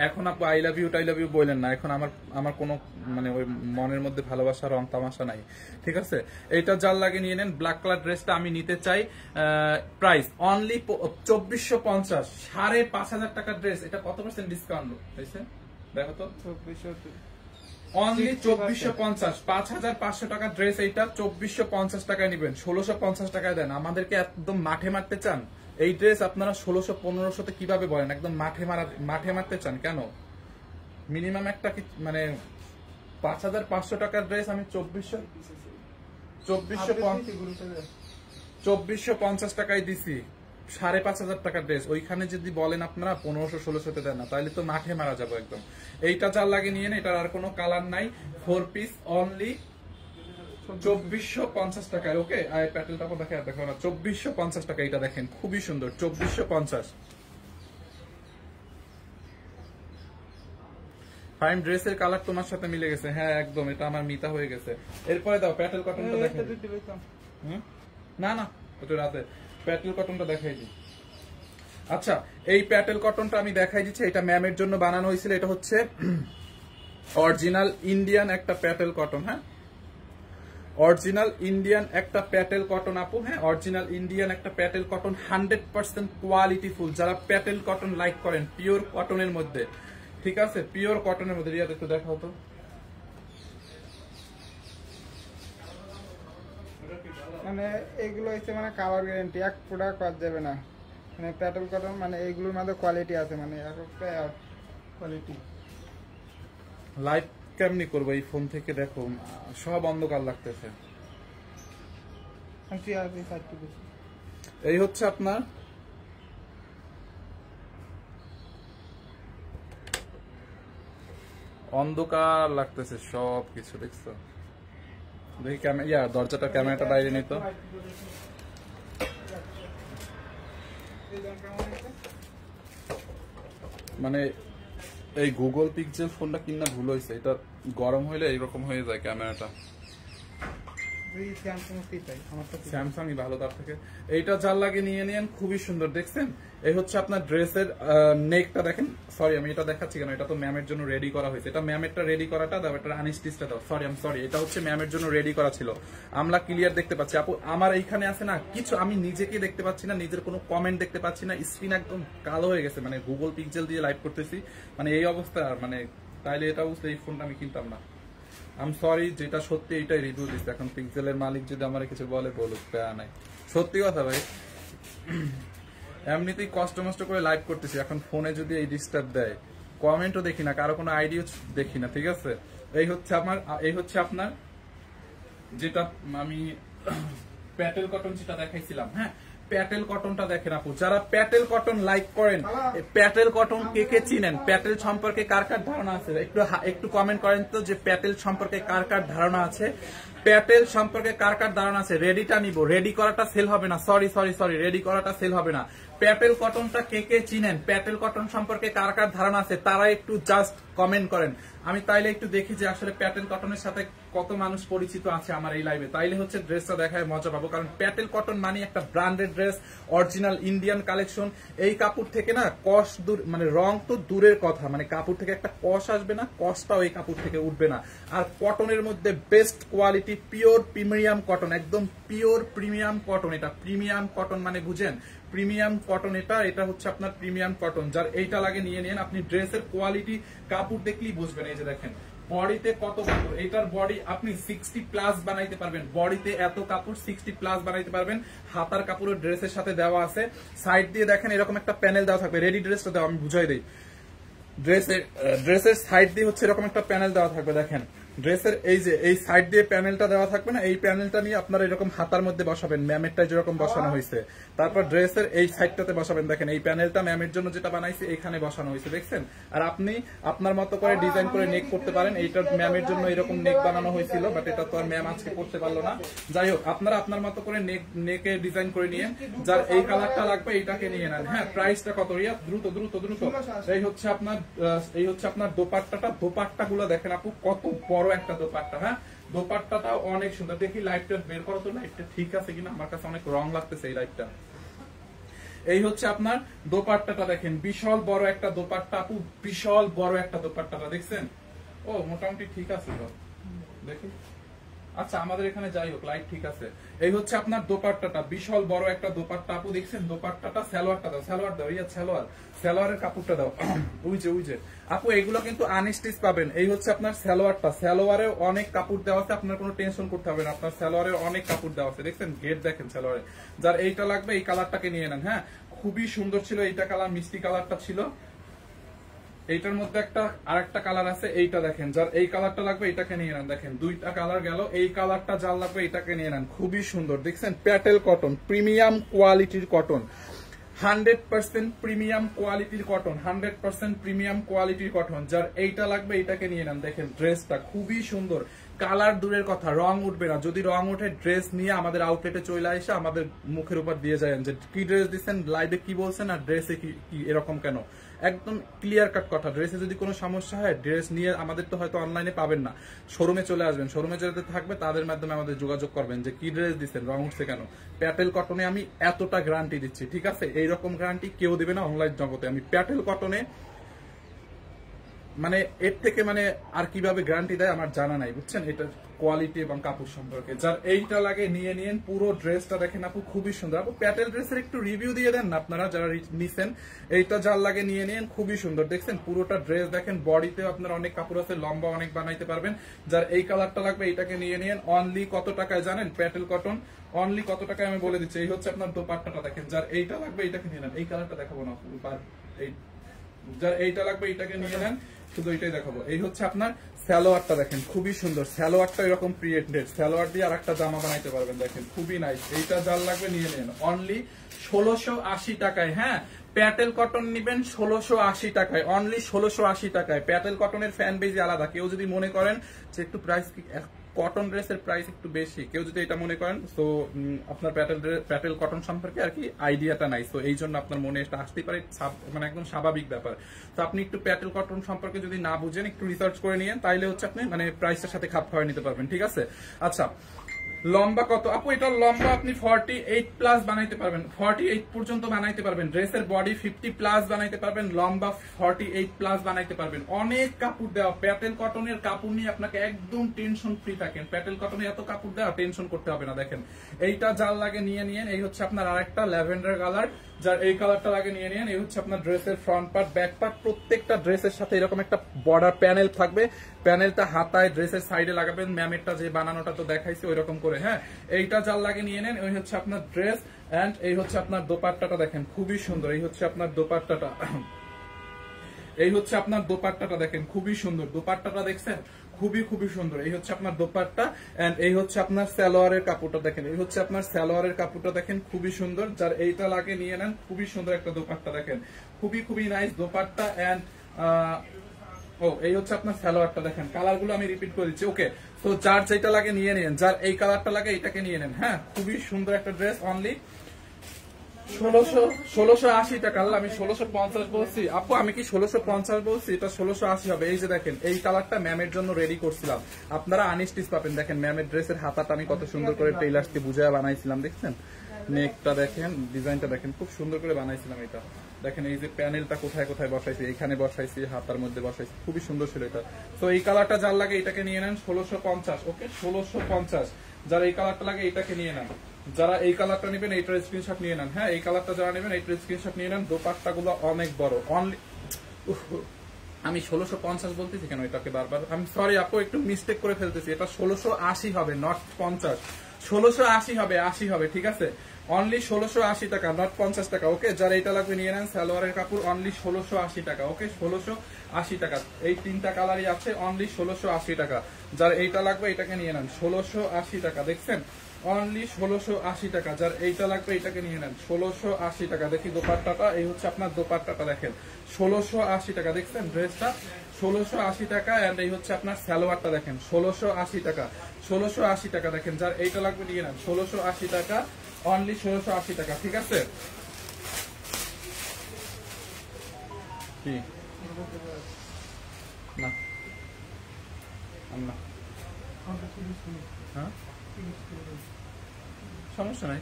এখন আপু আই লাভ ইউ বললেন না, এখন আমার কোনো মানে ওই মনের মধ্যে ভালোবাসা রং তামাশা নাই, ঠিক আছে? এইটা যার লাগে নিয়ে নেন। ব্ল্যাক কালার ড্রেসটা আমি নিতে চাই, প্রাইস অনলি 2450। 5500 টাকার ড্রেস, এটা কত % ডিসকাউন্ট হয়েছে দেখো তো? অনলি 2450। 5500 টাকার ড্রেস এইটা 2450 টাকায় নিবেন, 1650 টাকায় দেন। আমাদেরকে একদম মাঠে মারতে চান? এই ড্রেস আপনারা 1600-1500 কিভাবে বলেন? একদম মাঠে মারতে চান কেন? মিনিমাম একটা মানে 5500 টাকার ড্রেস আমি 2450 টাকায় দিছি। 5500 টাকার ড্রেস ওইখানে যদি বলেন আপনারা 1500-1600 দেন না, তাহলে তো মাঠে মারা যাবো একদম। এইটা যার লাগে নিয়ে নেন, এটার আর কোনো কালার নাই। 4 পিস অনলি 2450 টাকায়। ওকে, আর প্যাটেলটা দেখো না, 2450 টাকা। এটা দেখেন খুবই সুন্দর, 2450। ফাইন, ড্রেসের কালার তোমার সাথে মিলে গেছে। হ্যাঁ একদম, এটা আমার মিতা হয়ে গেছে। এরপরে দাও প্যাটেল কটনটা দেখেন। না না, ওটা রাতে প্যাটেল কটনটা দেখাই দিই। আচ্ছা, এই প্যাটেল কটনটা আমি দেখাই দিচ্ছি, এটা ম্যামের জন্য বানানো হয়েছিল। এটা হচ্ছে অরিজিনাল ইন্ডিয়ান একটা প্যাটেল কটন। হ্যাঁ, অরিজিনাল ইন্ডিয়ান একটা প্যাটেল কটন আপু। হ্যাঁ, অরিজিনাল ইন্ডিয়ান একটা প্যাটেল কটন, 100% কোয়ালিটি ফুল। যারা প্যাটেল কটন লাইক করেন, পিওর কটনের মধ্যে, ঠিক আছে, পিওর কটনের মধ্যে। রিয়াদ একটু দেখাও তো। মানে এগুলো হচ্ছে মানে কালার গ্যারান্টি, এক প্রোডাক্ট পাওয়া যাবে না। মানে প্যাটেল কটন মানে এইগুলোর মধ্যে কোয়ালিটি আছে, মানে একটা কোয়ালিটি। লাইভ কেমনি করবো এই ফোন থেকে? দেখো সব অন্ধকার লাগতেছে। এই হচ্ছে আপনার অন্ধকার লাগতেছে সব কিছু, দেখছো? দেখি দরজাটা, ক্যামেরাটা বাইরে নিত। মানে এই গুগল পিক্সেল ফোনটা কিনা ভুল হয়েছে, এটা গরম হইলে এইরকম হয়ে যায় ক্যামেরাটা। স্যামসাংই ভালো তার থেকে। এইটা যার লাগে নিয়ে নেন, খুবই সুন্দর, দেখছেন? এই হচ্ছে আপনার ড্রেসের নেকটা দেখেন। সরি, আমি এটা দেখাচ্ছি কেন? এটা তো ম্যামের জন্য রেডি করা হয়েছে। এটা ম্যামেরটা রেডি করাটা দাও, এটা আনস্টিচটা দাও। সরি, এটা হচ্ছে ম্যামের জন্য রেডি করা ছিল। আমরা ক্লিয়ার দেখতে পাচ্ছি আপু, আমার এইখানে আছে না কিছু, আমি নিজেকে দেখতে পাচ্ছি না, নিজের কোনো কমেন্ট দেখতে পাচ্ছি না, স্ক্রিন একদম কালো হয়ে গেছে। মানে গুগল পিক্সেল দিয়ে লাইভ করতেছি, মানে এই অবস্থা। মানে তাইলে এটা বুঝতে এই ফোনটা আমি কিনতাম না। আম সরি, যেটা সত্যি এইটাই রিভিউ দিচ্ছে। এখন পিক্সেলের মালিক যদি আমার কিছু বলে বলুক, প্যারা নাই, সত্যি কথা ভাই। এমনিতেই কষ্ট মষ্ট করে লাইভ করতেছি, এখন ফোনে যদি এই ডিস্টার্ব দেয়, কমেন্টও দেখি না, কারো কোনো আইডিও দেখি না, ঠিক আছে? এই হচ্ছে আপনার যেটা আমি প্যাটেল কটন যেটা দেখাইছিলাম। হ্যাঁ, প্যাটেল কটনটা দেখেন আপু, যারা প্যাটেল কটন লাইক করেন, প্যাটেল কটন কে কে চিনেন, প্যাটেল সম্পর্কে কার কার ধারণা আছে, একটু কমেন্ট করেন তো, যে প্যাটেল সম্পর্কে কার কার ধারণা আছে, প্যাটেল সম্পর্কে কার কার ধারণা আছে। রেডিটা নিব, রেডি করাটা সেল হবে না। সরি, রেডি করাটা সেল হবে না। প্যাটেল কটনটা কে কে চিনেন, প্যাটেল কটন সম্পর্কে কার কার ধারণা আছে, তারা একটু জাস্ট কমেন্ট করেন। আমি তাইলে একটু দেখি যে আসলে প্যাটেল কটনের সাথে কত মানুষ পরিচিত আছে আমার এই লাইভে, তাইলে হচ্ছে ড্রেসটা দেখায় মজা পাবো। কারণ প্যাটেল কটন মানে একটা branded dress, original Indian collection. এই কাপড় থেকে না কস দূর, মানে রং তো দূরের কথা, মানে কাপড় থেকে একটা কস আসবে না, কসটাও এই কাপড় থেকে উঠবে না। আর কটনের মধ্যে best quality, pure premium cotton, একদম পিওর প্রিমিয়াম কটন। এটা প্রিমিয়াম কটন মানে বুঝেন, প্রিমিয়াম কটন। এটা হচ্ছে আপনার প্রিমিয়াম কটন। যার এইটা লাগে নিয়ে নেন। আপনি ড্রেসের কোয়ালিটি কাপড় দেখলেই বুঝবেন। এই যে দেখেন বডিতে কত কাপড়, এটার বডি আপনি 60+ বানাইতে পারবেন। বডিতে এত কাপড় 60+ বানাইতে পারবেন। হাতার কাপড়ের ড্রেসের সাথে দেওয়া আছে। সাইড দিয়ে দেখেন এরকম একটা প্যানেল দেওয়া থাকবে। রেডি ড্রেসটা দেওয়া, আমি বুঝাই দিই। ড্রেসের সাইড দিয়ে হচ্ছে এরকম একটা প্যানেল দেওয়া থাকবে। দেখেন ড্রেসের এই যে এই সাইড দিয়ে প্যানেলটা দেওয়া থাকবে না, এই প্যানেলটা নিয়ে আপনারা এরকম হাতার মধ্যে বসাবেন, ম্যামেরটা যেরকম বসানো হয়েছে। তারপর ড্রেসের এই সাইডটাতে বসাবেন, দেখেন এই প্যানেলটা ম্যামের জন্য যেটা বানাইছে এখানে বসানো হয়েছে, দেখছেন। আর আপনি আপনার মতো করে ডিজাইন করে নেক করতে পারেন। এইটা ম্যামের জন্য এরকম নেক বানানো হয়েছিল, বাট এটা তো আর ম্যাম আজকে করতে পারলো না। যাই হোক, আপনারা আপনার মতো করে নেকে ডিজাইন করে নিয়ে, যার এই কালারটা লাগবে এইটাকে নিয়ে নেন। হ্যাঁ, প্রাইসটা কত রিয়া? দ্রুত দ্রুত দ্রুত। এই হচ্ছে আপনার দোপাট্টা গুলো দেখেন আপু, কত বড় একটা দোপাট্টা। হ্যাঁ, দোপাট্টাটাও অনেক সুন্দর। দেখি লাইটটা বের করো তো, লাইটটা ঠিক আছে কিনা, আমার কাছে অনেক রং লাগতেছে এই লাইটটা। এই হচ্ছে আপনার দোপাট্টাটা দেখেন, বিশাল বড় একটা দোপাট্টা আপু, বিশাল বড় একটা দোপাট্টাটা দেখছেন। ও মোটামুটি ঠিক আছে দেখি। আচ্ছা, আমাদের এখানে যাই হোক, লাইট ঠিক আছে। এই হচ্ছে আপনার দোপাট্টাটা, বিশাল বড় একটা দোপাট্টা আপু, দেখছেন দোপাট্টাটা। সালোয়ারটা দাও, সালোয়ার দাও, ইয়া সালোয়ারের কাপড়টা দাও। উইজে আপু, এগুলো কিন্তু আনস্টিচ পাবেন। এই হচ্ছে আপনার সালোয়ারটা, সালোয়ারে অনেক কাপড় দেওয়া আছে, আপনার কোনো টেনশন করতে হবে না। আপনার সালোয়ারে অনেক কাপড় দেওয়া আছে, দেখছেন গেট দেখেন সালোয়ারে। যার এইটা লাগবে এই কালারটাকে নিয়ে নেন। হ্যাঁ, খুবই সুন্দর ছিল এইটা, কালার মিষ্টি কালারটা ছিল। এইটার মধ্যে আরেকটা কালার আছে, এইটা দেখেন। যার এই কালারটা লাগবে এটাকে নিয়ে নেন। দেখেন দুইটা কালার গেল, এই কালারটা যার লাগবে এটাকে নিয়ে নেন। খুবই সুন্দর, দেখছেন প্যাটেল কটন, প্রিমিয়াম কোয়ালিটির কটন, 100% প্রিমিয়াম কোয়ালিটির কটন, 100% প্রিমিয়াম কোয়ালিটির কটন। যার এইটা লাগবে এটাকে নিয়ে নেন। দেখেন ড্রেসটা খুবই সুন্দর, কালার দূরের কথা, রং উঠবে না। যদি রং উঠে ড্রেস নিয়ে আমাদের আউটলেটে চলে আসে আমাদের মুখের উপর দিয়ে যায় যে কি ড্রেস দিচ্ছেন, লাইভে কি বলছেন, আর ড্রেসে কি এরকম কেন। একদম ক্লিয়ার কাট কথা, ড্রেসে যদি কোনো সমস্যা হয় ড্রেস নিয়ে আমাদের তো হয়তো অনলাইনে পাবেন না, শোরুমে চলে আসবেন। শোরুমে যাদের থাকবে তাদের মাধ্যমে আমাদের যোগাযোগ করবেন যে কি ড্রেস দিচ্ছেন, রং উঠছে কেন। প্যাটেল কটনে আমি এতটা গ্যারান্টি দিচ্ছি, ঠিক আছে। এইরকম গ্যারান্টি কেউ দেবে না অনলাইন জগতে। আমি প্যাটেল কটনে মানে এর থেকে মানে আর কিভাবে গ্যারান্টি দেয় আমার জানা নাই, বুঝছেন, এটার কোয়ালিটি এবং কাপড় সম্পর্কে। যার এইটা লাগে নিয়ে নিন। পুরো ড্রেসটা দেখেন আপু, খুবই সুন্দর। আপু প্যাটেল ড্রেসের একটু রিভিউ দিয়ে দেন না আপনারা যারা নিছেন। এইটা যার লাগে নিয়ে নিন, খুবই সুন্দর। দেখছেন পুরোটা ড্রেস দেখেন, বডিতে আপনার অনেক কাপড় আছে, লম্বা অনেক বানাইতে পারবেন। যার এই কালারটা লাগবে এটাকে নিয়ে নিন। অনলি কত টাকায় জানেন? প্যাটেল কটন অনলি কত টাকায় আমি বলে দিচ্ছি। এই হচ্ছে আপনার দোপাট্টাটা দেখেন। যার এইটা লাগবে এটাকে নিয়ে নেন। এই কালারটা দেখাবো না, যার এইটা লাগবে এটাকে নিয়ে নেন, শুধু এটাই দেখাবো। এই হচ্ছে আপনার সালোয়ারটা দেখেন, খুবই সুন্দর। সালোয়ারটা এরকম প্রিন্টেড, সালোয়ার দিয়ে আরেকটা জামা বানাইতে পারবেন, দেখেন খুবই নাইস। এইটা যার লাগবে নিয়ে নেন, অনলি 1680 টাকায়। হ্যাঁ, প্যাটেল কটন নিবেন 1680 টাকায়, অনলি 1680 টাকায়। প্যাটেল কটনের ফ্যান বেজ আলাদা। কেউ যদি মনে করেন যে একটু প্রাইস কটন ড্রেসের প্রাইস একটু বেশি, কেউ যদি এটা মনে করেন, তো আপনার প্যাটেল কটন সম্পর্কে আর কি আইডিয়াটা নাই, তো এই জন্য আপনার মনে এটা আসতেই পারে, মানে একদম স্বাভাবিক ব্যাপার। তো আপনি একটু প্যাটেল কটন সম্পর্কে যদি না বুঝেন, একটু রিসার্চ করে নিয়েন, তাইলে হচ্ছে আপনি মানে প্রাইসটার সাথে খাপ খাওয়াই নিতে পারবেন, ঠিক আছে। আচ্ছা, লম্বা কত আপু? এটা লম্বা আপনি 48 প্লাস বানাইতে পারবেন, 48 পর্যন্ত বানাইতে পারবেন। ড্রেসের বডি 50 প্লাস বানাইতে পারবেন, লম্বা 48 প্লাস বানাইতে পারবেন। অনেক কাপড় দেওয়া, প্যাটেল কটনের কাপড় নিয়ে আপনাকে একদম টেনশন ফ্রি থাকেন। প্যাটেল কটনে এত কাপড় দেওয়া, টেনশন করতে হবে না। দেখেন এইটা যার লাগে নিয়ে নিন। এই হচ্ছে আপনার আরেকটা ল্যাভেন্ডার কালার, যার এই কালারটা লাগে নিয়ে নিন। এই হচ্ছে আপনার ড্রেসের ফ্রন্ট পার্ট, ব্যাক পার্ট, প্রত্যেকটা ড্রেসের সাথে এরকম একটা বর্ডার প্যানেল থাকবে। প্যানেলটা হাতায় ড্রেসের সাইডে লাগাবেন, ম্যামেরটা যে বানানোটা তো দেখাইছি ওইরকম করে। হ্যাঁ, এইটা যার লাগে নিয়ে নেন। ওই হচ্ছে আপনার ড্রেস, এন্ড এই হচ্ছে আপনার দোপাট্টাটা দেখেন, খুবই সুন্দর। এই হচ্ছে আপনার দোপাট্টাটা, এই হচ্ছে আপনার দোপাট্টাটা দেখেন, খুবই সুন্দর। দোপাট্টাটা দেখছেন, খুবই খুবই সুন্দর। এই হচ্ছে আপনার দোপাট্টা, এন্ড এই হচ্ছে আপনার সালোয়ারের কাপড়টা দেখেন। এই হচ্ছে আপনার সালোয়ারের কাপড়টা দেখেন, খুবই সুন্দর। যার এইটা লাগে নিয়ে নেন, খুবই সুন্দর একটা দোপাট্টা দেখেন, খুবই খুবই নাইস দোপাট্টা। এন্ড এই হচ্ছে আপনার সালোয়ারটা দেখেন, কালারগুলো আমি রিপিট করে দিচ্ছি। ওকে, তো যার যেটা লাগে নিয়ে নেন, যার এই কালারটা লাগে এটাকে নিয়ে নেন। হ্যাঁ, খুবই সুন্দর একটা ড্রেস, অনলি 1680 টাকা। আমি 1650 বলছি আপু, আমি কি 1650 বলছি? এটা 1680 হবে। এই যে দেখেন, এই কালারটা ম্যামের জন্য রেডি করছিলাম, আপনারা আনস্টিচ পাবেন। দেখেন ম্যামের ড্রেসের হাতাটা আমি কত সুন্দর করে টেইলার্সকে বুঝায় বানাইছিলাম, দেখছেন। নেকটা দেখেন, ডিজাইনটা দেখেন, খুব সুন্দর করে বানাইছিলাম। এটা দেখেন, এই যে প্যানেলটা কোথায় কোথায় বসাইছি, এখানে বসাইছি, হাতার মধ্যে বসাইছি, খুবই সুন্দর ছিল এটা। তো এই কালারটা যার লাগে এটাকে নিয়ে নেন 1650। ওকে, 1650। যারা এই কালারটা লাগে এটাকে নিয়ে নেন। যারা এই কালারটা নেবেন এইটার স্ক্রিনশট নিয়ে নেন। হ্যাঁ, এই কালারটা যারা নেবেন এইটার স্ক্রিনশট নিয়ে নেন। দোপাট্টা গুলো অনেক বড়, অনলি আমি 1650 বলতেছি কেন এটাকে বারবার, আমি সরি আপু, একটু মিস্টেক করে ফেলতেছি। এটা 1680 হবে, নট 50। 1680 হবে, 80 হবে, ঠিক আছে। অনলি 1680 টাকা, নট 50 টাকা। ওকে, যারা এটা লাগবে নিয়ে নেন। সালোয়ারের কাপড় অনলি 1680 টাকা। ওকে, 1680 টাকা। এই তিনটা কালারই আছে, অনলি 1680 টাকা। যার এইটা লাগবে এটাকে নিয়ে নেন, 1680 টাকা। দেখছেন, অনলি 1680 টাকা। যার এইটা লাগবে এটাকে নিয়ে নেন, 1680 টাকা। দেখি দোপাট্টাটা, এই হচ্ছে আপনার দোপাট্টাটা, দেখেন 1680 টাকা। দেখছেন ড্রেসটা 1680 টাকা। এন্ড এই হচ্ছে আপনার সালোয়ারটা, দেখেন 1680 টাকা। 1680 টাকা। দেখেন, যার এইটা লাগবে নিয়ে নেন, 1680 টাকা, অনলি 1680 টাকা। ঠিক আছে, কি না হ্যাঁ, সমস্যা নাই।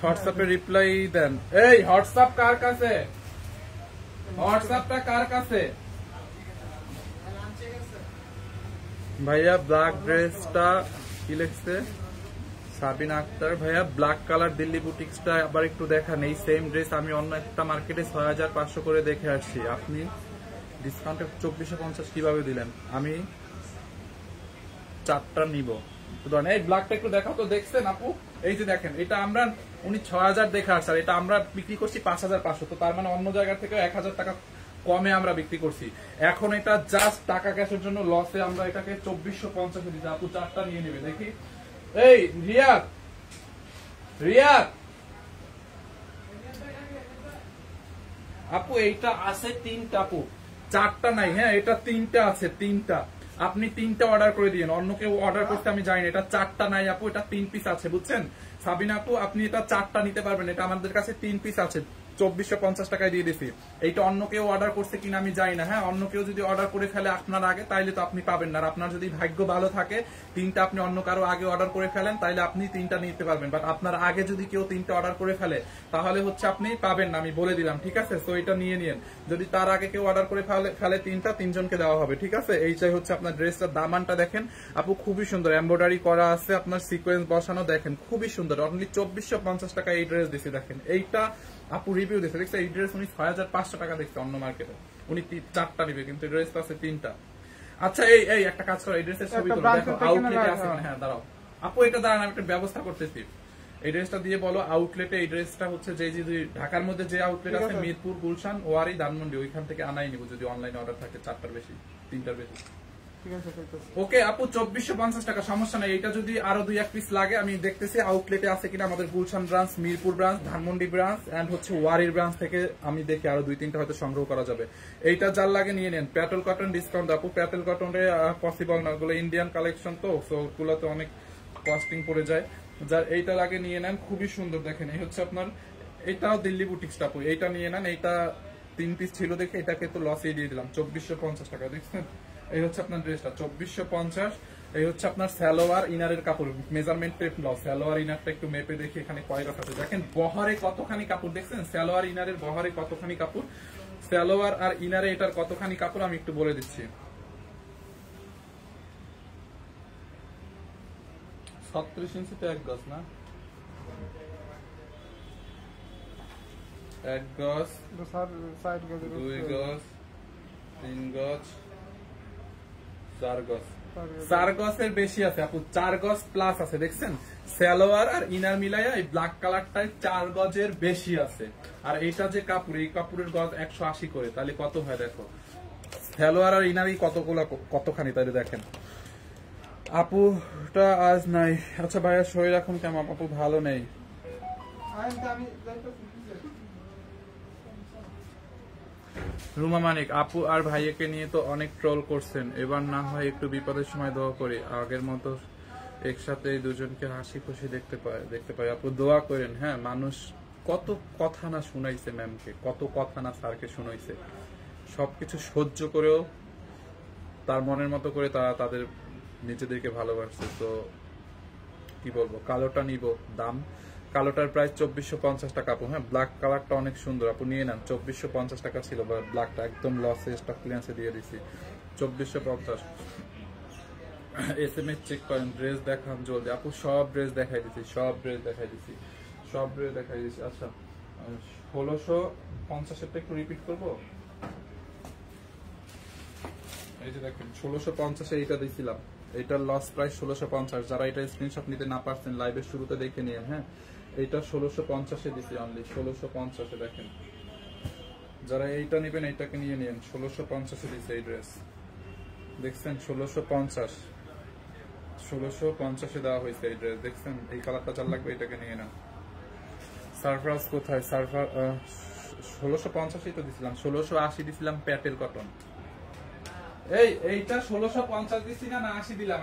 হোয়াটসঅ্যাপে রিপ্লাই দেন। এই হোয়াটসঅ্যাপ কার কাছে? হোয়াটসঅ্যাপটা কার কাছে? ভাইয়া ব্ল্যাক ড্রেসটা কি লিখছে? সাবিনা আক্তার। ভাইয়া ব্ল্যাক কালার দিল্লি বুটিক্সটা আবার একটু দেখান। এই সেম ড্রেস আমি অন্য একটা মার্কেটে 6500 করে দেখে আসছি, আপনি ডিসকাউন্টে 2450 কিভাবে দিলেন? আমি 4টা নিব। এই ব্ল্যাকটা একটু দেখাও তো। দেখছেন আপু, এই যে দেখেন, এটা আমরা উনি 6000 দেখে আসছে, এটা আমরা বিক্রি করছি 5500। তো তার মানে অন্য জায়গা থেকে 1000 টাকা কমে আমরা বিক্রি করছি। এখন এটা জাস্ট টাকা ক্যাশের জন্য লসে আমরা এটাকে 2450 দিচ্ছি। আপু 4টা নিয়ে নেবে। দেখি, এই রিয়াদ, রিয়াদ আপু এইটা আছে 3টা আপু, 4টা নাই। হ্যাঁ, এটা 3টা আছে, 3টা। আপনি 3টা অর্ডার করে দিন, অন্য কেউ অর্ডার করতে আমি জানি না। এটা 4টা নাই আপু, এটা 3 পিস আছে, বুঝছেন সাবিনা আপু? আপনি এটা 4টা নিতে পারবেন, এটা আমাদের কাছে 3 পিস আছে, 2450 টাকায় দিয়ে দিছি। এইটা অন্য কেউ অর্ডার করছে কিনা আমি জানি না। হ্যাঁ, অন্য কেউ যদি অর্ডার করে ফেলে আপনার আগে, তাইলে তো আপনি পাবেন না। আর আপনার যদি ভাগ্য ভালো থাকে 3টা আপনি অন্য কারো আগে অর্ডার করে ফেলেন, তাইলে আপনি 3টা নিতে পারবেন। বাট আপনার আগে যদি কেউ 3টা অর্ডার করে ফেলে, তাহলে হচ্ছে আপনি পাবেন না, আমি বলে দিলাম। ঠিক আছে, তো এটা নিয়ে নিন। যদি তার আগে কেউ অর্ডার করে ফেলে 3টা, 3 জনকে দেওয়া হবে। ঠিক আছে, এইটাই হচ্ছে আপনার ড্রেসটার দামানটা। দেখেন আপু, খুবই সুন্দর এমব্রয়ডারি করা আছে, আপনার সিকোয়েন্স বসানো, দেখেন খুবই সুন্দর। অনলি 2450 টাকা এই ড্রেস দিছি। দেখেন এইটা আপু রিভিউ দিচ্ছে, দেখছে এই ড্রেস উনি 6500 টাকা দেখছে অন্য মার্কেটে। উনি 4টা নিবে, কিন্তু ড্রেসটা আছে 3টা। আচ্ছা, এই একটা কাজ করো, এই ড্রেসের ছবি তুলো, দেখো আউটলেটে আছে। হ্যাঁ দাঁড়াও আপু, এটা দাঁড়ান, আমি একটা ব্যবস্থা করতেছি। এই ড্রেসটা দিয়ে বলো আউটলেটে। এই ড্রেসটা হচ্ছে যে ঢাকার মধ্যে যে আউটলেট আছে, মিরপুর, গুলশান, ওয়ারি, ধানমন্ডি, ওইখান থেকে আনাই নিব যদি অনলাইনে অর্ডার থাকে 4টার বেশি, 3টার বেশি। ওকে আপু, 2450 টাকা, সমস্যা নাই। এটা যদি আরো 2-1 পিস লাগে আমি দেখতেছি আউটলেটে আছে কিনা, আমাদের Gulshan branch, Mirpur branch, Dhanmondi branch and হচ্ছে ওয়ারির ব্রাঞ্চ থেকে আমি দেখি আরো 2-3টা হয়তো সংগ্রহ করা যাবে। এইটা যার লাগে নিয়ে নেন। প্যাটেল কটন ডিসকাউন্ট আপু, প্যাটেল কটনে পসিবল না, ওগুলো ইন্ডিয়ান কালেকশন, তো ওগুলোতে অনেক কস্টিং পড়ে যায়। যার এইটা লাগে নিয়ে নেন, খুবই সুন্দর। দেখেন এই হচ্ছে আপনার, এটাও দিল্লি বুটিক্সটা আপু, এইটা নিয়ে নেন। এইটা 3 পিস ছিল দেখে এটাকে তো লসে দিয়ে দিলাম 2450 টাকা। দেখছেন, এই হচ্ছে আপনার ড্রেসটা 2450। এই হচ্ছে আপনার সালোয়ার, ইনারের কাপড়, মেজারমেন্ট টেপ নাও। সালোয়ার ইনারটা একটু মেপে দেখি এখানে কয় গজ আছে। দেখেন বহরে কতখানি কাপড়, দেখছেন সালোয়ার ইনারের বহরে কতখানি কাপড়। সালোয়ার আর ইনারে এটার কতখানি কাপড় আমি একটু বলে দিচ্ছি। 37 ইঞ্চিতে 1 গজ না, 1 গজ, 2 গজ, 3 গজ, 4 গজ। 4 গজের বেশি আছে আপু, 4 গজ প্লাস আছে। দেখছেন সালোয়ার আর ইনার মিলাইয়া এই ব্ল্যাক কালারটায় 4 গজের বেশি আছে। আর এইটা যে কাপড়, এই কাপড়ের গজ 180 করে, তাহলে কত হয় দেখো। সালোয়ার আর ইনারই কতখানি, তাহলে দেখেন। আপুটা আজ নাই। আচ্ছা ভাইয়া শরীর এখন কেমন? আপু ভালো নেই। রুমা মানিক, আপু আর ভাইয়াকে নিয়ে তো অনেক ট্রোল করছেন, এবার না হয় একটু বিপদের সময় দোয়া করি, আগের মতো একসাথে দুজনকে হাসি খুশি দেখতে পাই। আপু দোয়া করেন। হ্যাঁ, মানুষ কত কথা না শুনাইছে ম্যামকে, কত কথা না স্যারকে শুনাইছে, সবকিছু সহ্য করেও তার মনের মতো করে তারা তাদের নিজেদেরকে ভালোবাসছে। তো কি বলবো, কালোটা নিব, দাম কালোটার প্রাইস 2450 টাকা আপু। হ্যাঁ, ব্ল্যাক কালারটা অনেক সুন্দর, আপু নিয়ে নেন। 2450 টাকা ছিল, ব্ল্যাকটা একদম লসে, স্টক ক্লিয়ারেন্সে দিয়ে দিছি 2450। SMS চেক করেন, ড্রেস দেখান জলদি আপু। সব ড্রেস দেখাই দিছি। আচ্ছা 1650 একটু রিপিট করবো। এই যে দেখেন 1650 এইটা দিছিলাম, এটার লস প্রাইস 1650। যারা এটা স্ক্রিনশট নিতে না পারছেন লাইভের শুরুতে দেখে নিন। হ্যাঁ, এটা 1650 দিছি অনলি, 1650 দেখেন। যারা এইটা নেবেন এইটাকে নিয়ে নিন, 1650 দিছে এই ড্রেস, দেখছেন 1650 দেওয়া হয়েছে এই ড্রেস, দেখছেন। এই কালারটা চাল লাগবে, এটাকে নিয়ে নেন। সারফরাজ কোথায়? সারফার 1650 তো দিছিলাম, 1680 দিছিলাম প্যাটেল কটন। এইটা 1650 দিছি না 80 দিলাম?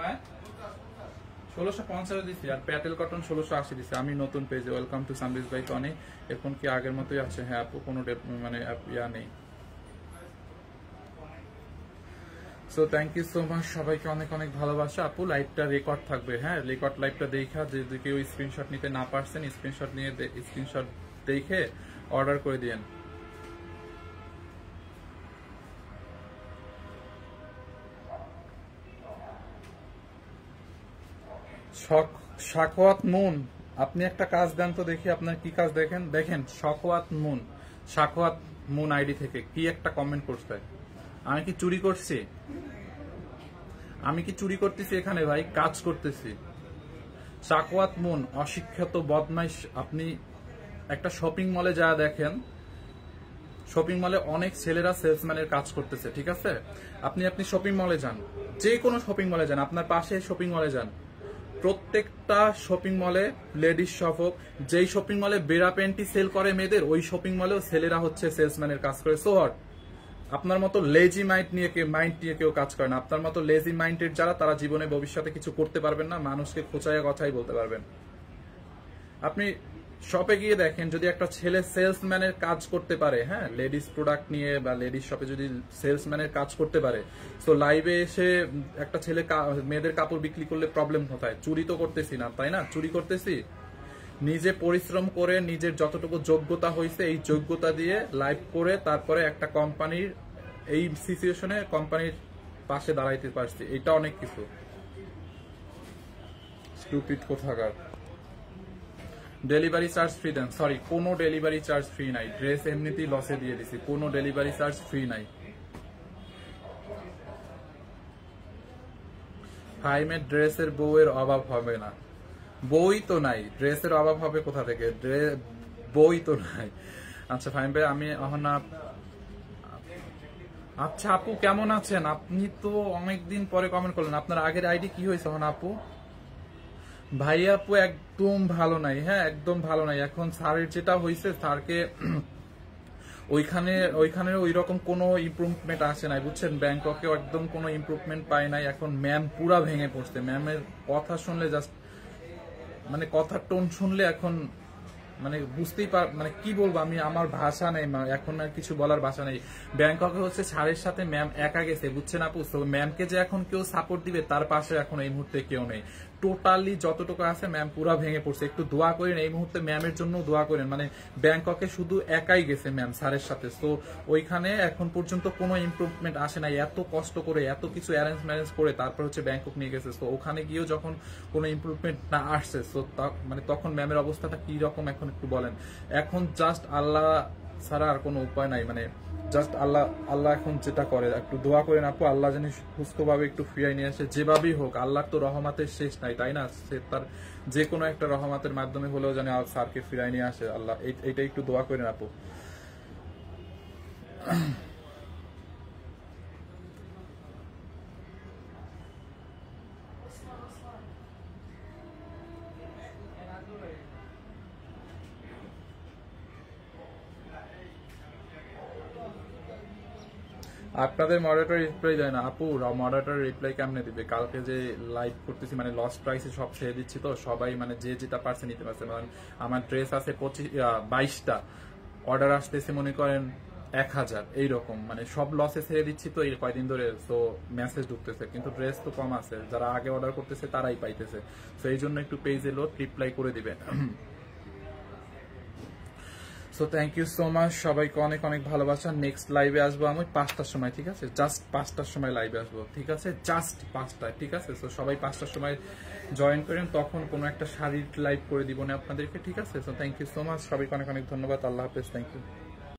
1650 দিছি, আর প্যাটেল কটন 1680 দিছি। আমি নতুন পেজে, ওয়েলকাম টু সানবিজ বাই টনি। এখন কি আগের মতোই আছে? হ্যাঁ আপু, কোনো মানে ইয়া নেই। So thank you so much, সবাইকে অনেক অনেক ভালোবাসা। আপু লাইভটা রেকর্ড থাকবে, হ্যাঁ রেকর্ড লাইভটা দেখা যদি কেউ স্ক্রিনশট নিতে না পারছেন, স্ক্রিনশট দেখে অর্ডার করে দিয়েন। শাখওয়াত মুন, আপনি একটা কাজ দেন তো দেখি, আপনার কি কাজ দেখেন। দেখেন শাখওয়াত মুন আইডি থেকে কি একটা কমেন্ট করছে। আমি কি চুরি করছি? আমি কি চুরি করতেছি এখানে? ভাই কাজ করতেছি। শাখওয়াত মুন অশিক্ষিত বদমাইশ। আপনি একটা শপিং মলে যা দেখেন, শপিং মলে অনেক ছেলেরা সেলসম্যানের কাজ করতেছে, ঠিক আছে। আপনি শপিং মলে যান, যে কোনো শপিং মলে যান, আপনার পাশে শপিং মলে যান, প্রত্যেকটা শপিং মলে লেডিস শপ হোক, যেই শপিং মলে বেড়া প্যান্টি সেল করে মেয়েদের, ওই শপিং মলেও ছেলেরা হচ্ছে সেলসম্যানের কাজ করে। So what? আপনার মতো লেজি মাইন্ড নিয়ে কেউ কাজ করে না। আপনার মতো লেজি মাইন্ডের যারা, তারা জীবনে ভবিষ্যতে কিছু করতে পারবেন না, মানুষকে খোঁচাইয়া কথাই বলতে পারবেন। আপনি শপে গিয়ে দেখেন, যদি একটা ছেলে সেলসম্যানের কাজ করতে পারে, হ্যাঁ লেডিস প্রোডাক্ট নিয়ে বা লেডিস শপে যদি সেলসম্যানের কাজ করতে পারে, তো লাইভে এসে একটা ছেলে মেয়েদের কাপড় বিক্রি করলে প্রবলেম কোথায়? চুরি তো করতেছি না, তাই না? চুরি করতেছি? নিজে পরিশ্রম করে নিজের যতটুকু যোগ্যতা হয়েছে, এই যোগ্যতা দিয়ে লাইভ করে তারপরে একটা কোম্পানির এই সিচুয়েশনে কোম্পানির পাশে দাঁড়াইতে পারছি, এটা অনেক কিছু। স্টুপিড কোথাকার। ডেলিভারি চার্জ ফ্রি দেন? সরি, কোনো ডেলিভারি চার্জ ফ্রি নাই। ড্রেস এমনিতেই লসে দিয়ে দিছি, কোনো ডেলিভারি চার্জ ফ্রি নাই। ফাইমের ড্রেসের বউয়ের অভাব হবে না। বই তো নাই, ড্রেসের অভাব হবে কোথা থেকে? বই তো নাই। আচ্ছা ফাইম ভাই, আমি অহনা। আচ্ছা আপু কেমন আছেন? আপনি তো অনেকদিন পরে কমেন্ট করলেন। আপনার আগের আইডি কি হয়েছে অহনা আপু? ভাই আপু একদম ভালো নাই, হ্যাঁ একদম ভালো নাই। এখন স্যারের যেটা হয়েছে, স্যারকে ওইখানে ওই রকম কোনো ইমপ্রুভমেন্ট আসে নাই, বুঝছেন। ব্যাংককে একদম কোনো ইমপ্রুভমেন্ট পায় নাই। এখন ম্যাম পুরা ভেঙে পড়ছে। ম্যামের কথা শুনলে জাস্ট মানে কথার টোন শুনলে এখন মানে বুঝতেই মানে কি বলবো আমি, আমার ভাষা নেই এখন, আর কিছু বলার ভাষা নেই। ব্যাংককে হচ্ছে স্যারের সাথে ম্যাম একা গেছে, বুঝছেন আপু। ম্যামকে যে এখন কেউ সাপোর্ট দিবে, তার পাশে এখন এই মুহূর্তে কেউ নেই। টোটালি যতটুকু আছে ম্যাম পুরা ভেঙে পড়ছে। একটু দোয়া করেন এই মুহূর্তে, ম্যামের জন্য দোয়া করেন। মানে ব্যাংককে শুধু একাই গেছে ম্যাম স্যারের সাথে। তো ওইখানে এখন পর্যন্ত কোনো ইমপ্রুভমেন্ট আসে নাই। এত কষ্ট করে এত কিছু অ্যারেঞ্জ ম্যারেঞ্জ করে তারপর হচ্ছে ব্যাংকক নিয়ে গেছে। তো ওখানে গিয়েও যখন কোনো ইমপ্রুভমেন্ট না আসছে, তো মানে তখন ম্যামের অবস্থাটা কি রকম এখন একটু বলেন। এখন জাস্ট আল্লাহ ছাড়া আর কোনো উপায় নাই। মানে জাস্ট আল্লাহ এখন যেটা করে, একটু দোয়া করেন আপু, আল্লাহ জানি সুস্থভাবে একটু ফিরিয়ে নিয়ে আসে। যেভাবেই হোক, আল্লাহর তো রহমতের শেষ নাই, তাই না? সে তার যে কোনো একটা রহমতের মাধ্যমে হলেও যেন স্যারকে ফিরিয়ে নিয়ে আসে আল্লাহ। এইটা একটু দোয়া করেন আপু। আপনাদের মডারেটর রিপ্লাই দেয় না আপু। মডারেটর রিপ্লাই কেমনে দিবে? কালকে যে লাইভ করতেছি মানে লস্ট প্রাইসে সব ছেড়ে দিচ্ছি, তো সবাই মানে যে যেটা পারছে নিতে পারছে। মানে আমার ড্রেস আছে 22টা, অর্ডার আসতেছে মনে করেন 1000, এইরকম মানে সব লসে ছেড়ে দিচ্ছি তো এই কয়দিন ধরে। তো মেসেজ ঢুকতেছে, কিন্তু ড্রেস তো কম আছে, যারা আগে অর্ডার করতেছে তারাই পাইতেছে। তো এই জন্য একটু পেজে লোড রিপ্লাই করে দিবে। So thank you so much, সবাইকে অনেক অনেক ভালোবাসা। নেক্সট লাইভে আসবো আমি 5টার সময়, ঠিক আছে? জাস্ট 5টার সময় লাইভে আসবো, ঠিক আছে? জাস্ট 5টায়, ঠিক আছে? সো সবাই 5টার সময় জয়েন করেন, তখন কোনো একটা শারীরিক লাইভ করে দিব না আপনাদেরকে, ঠিক আছে? So thank you so much, সবাইকে অনেক অনেক ধন্যবাদ। আল্লাহ হাফেজ, থ্যাংক ইউ।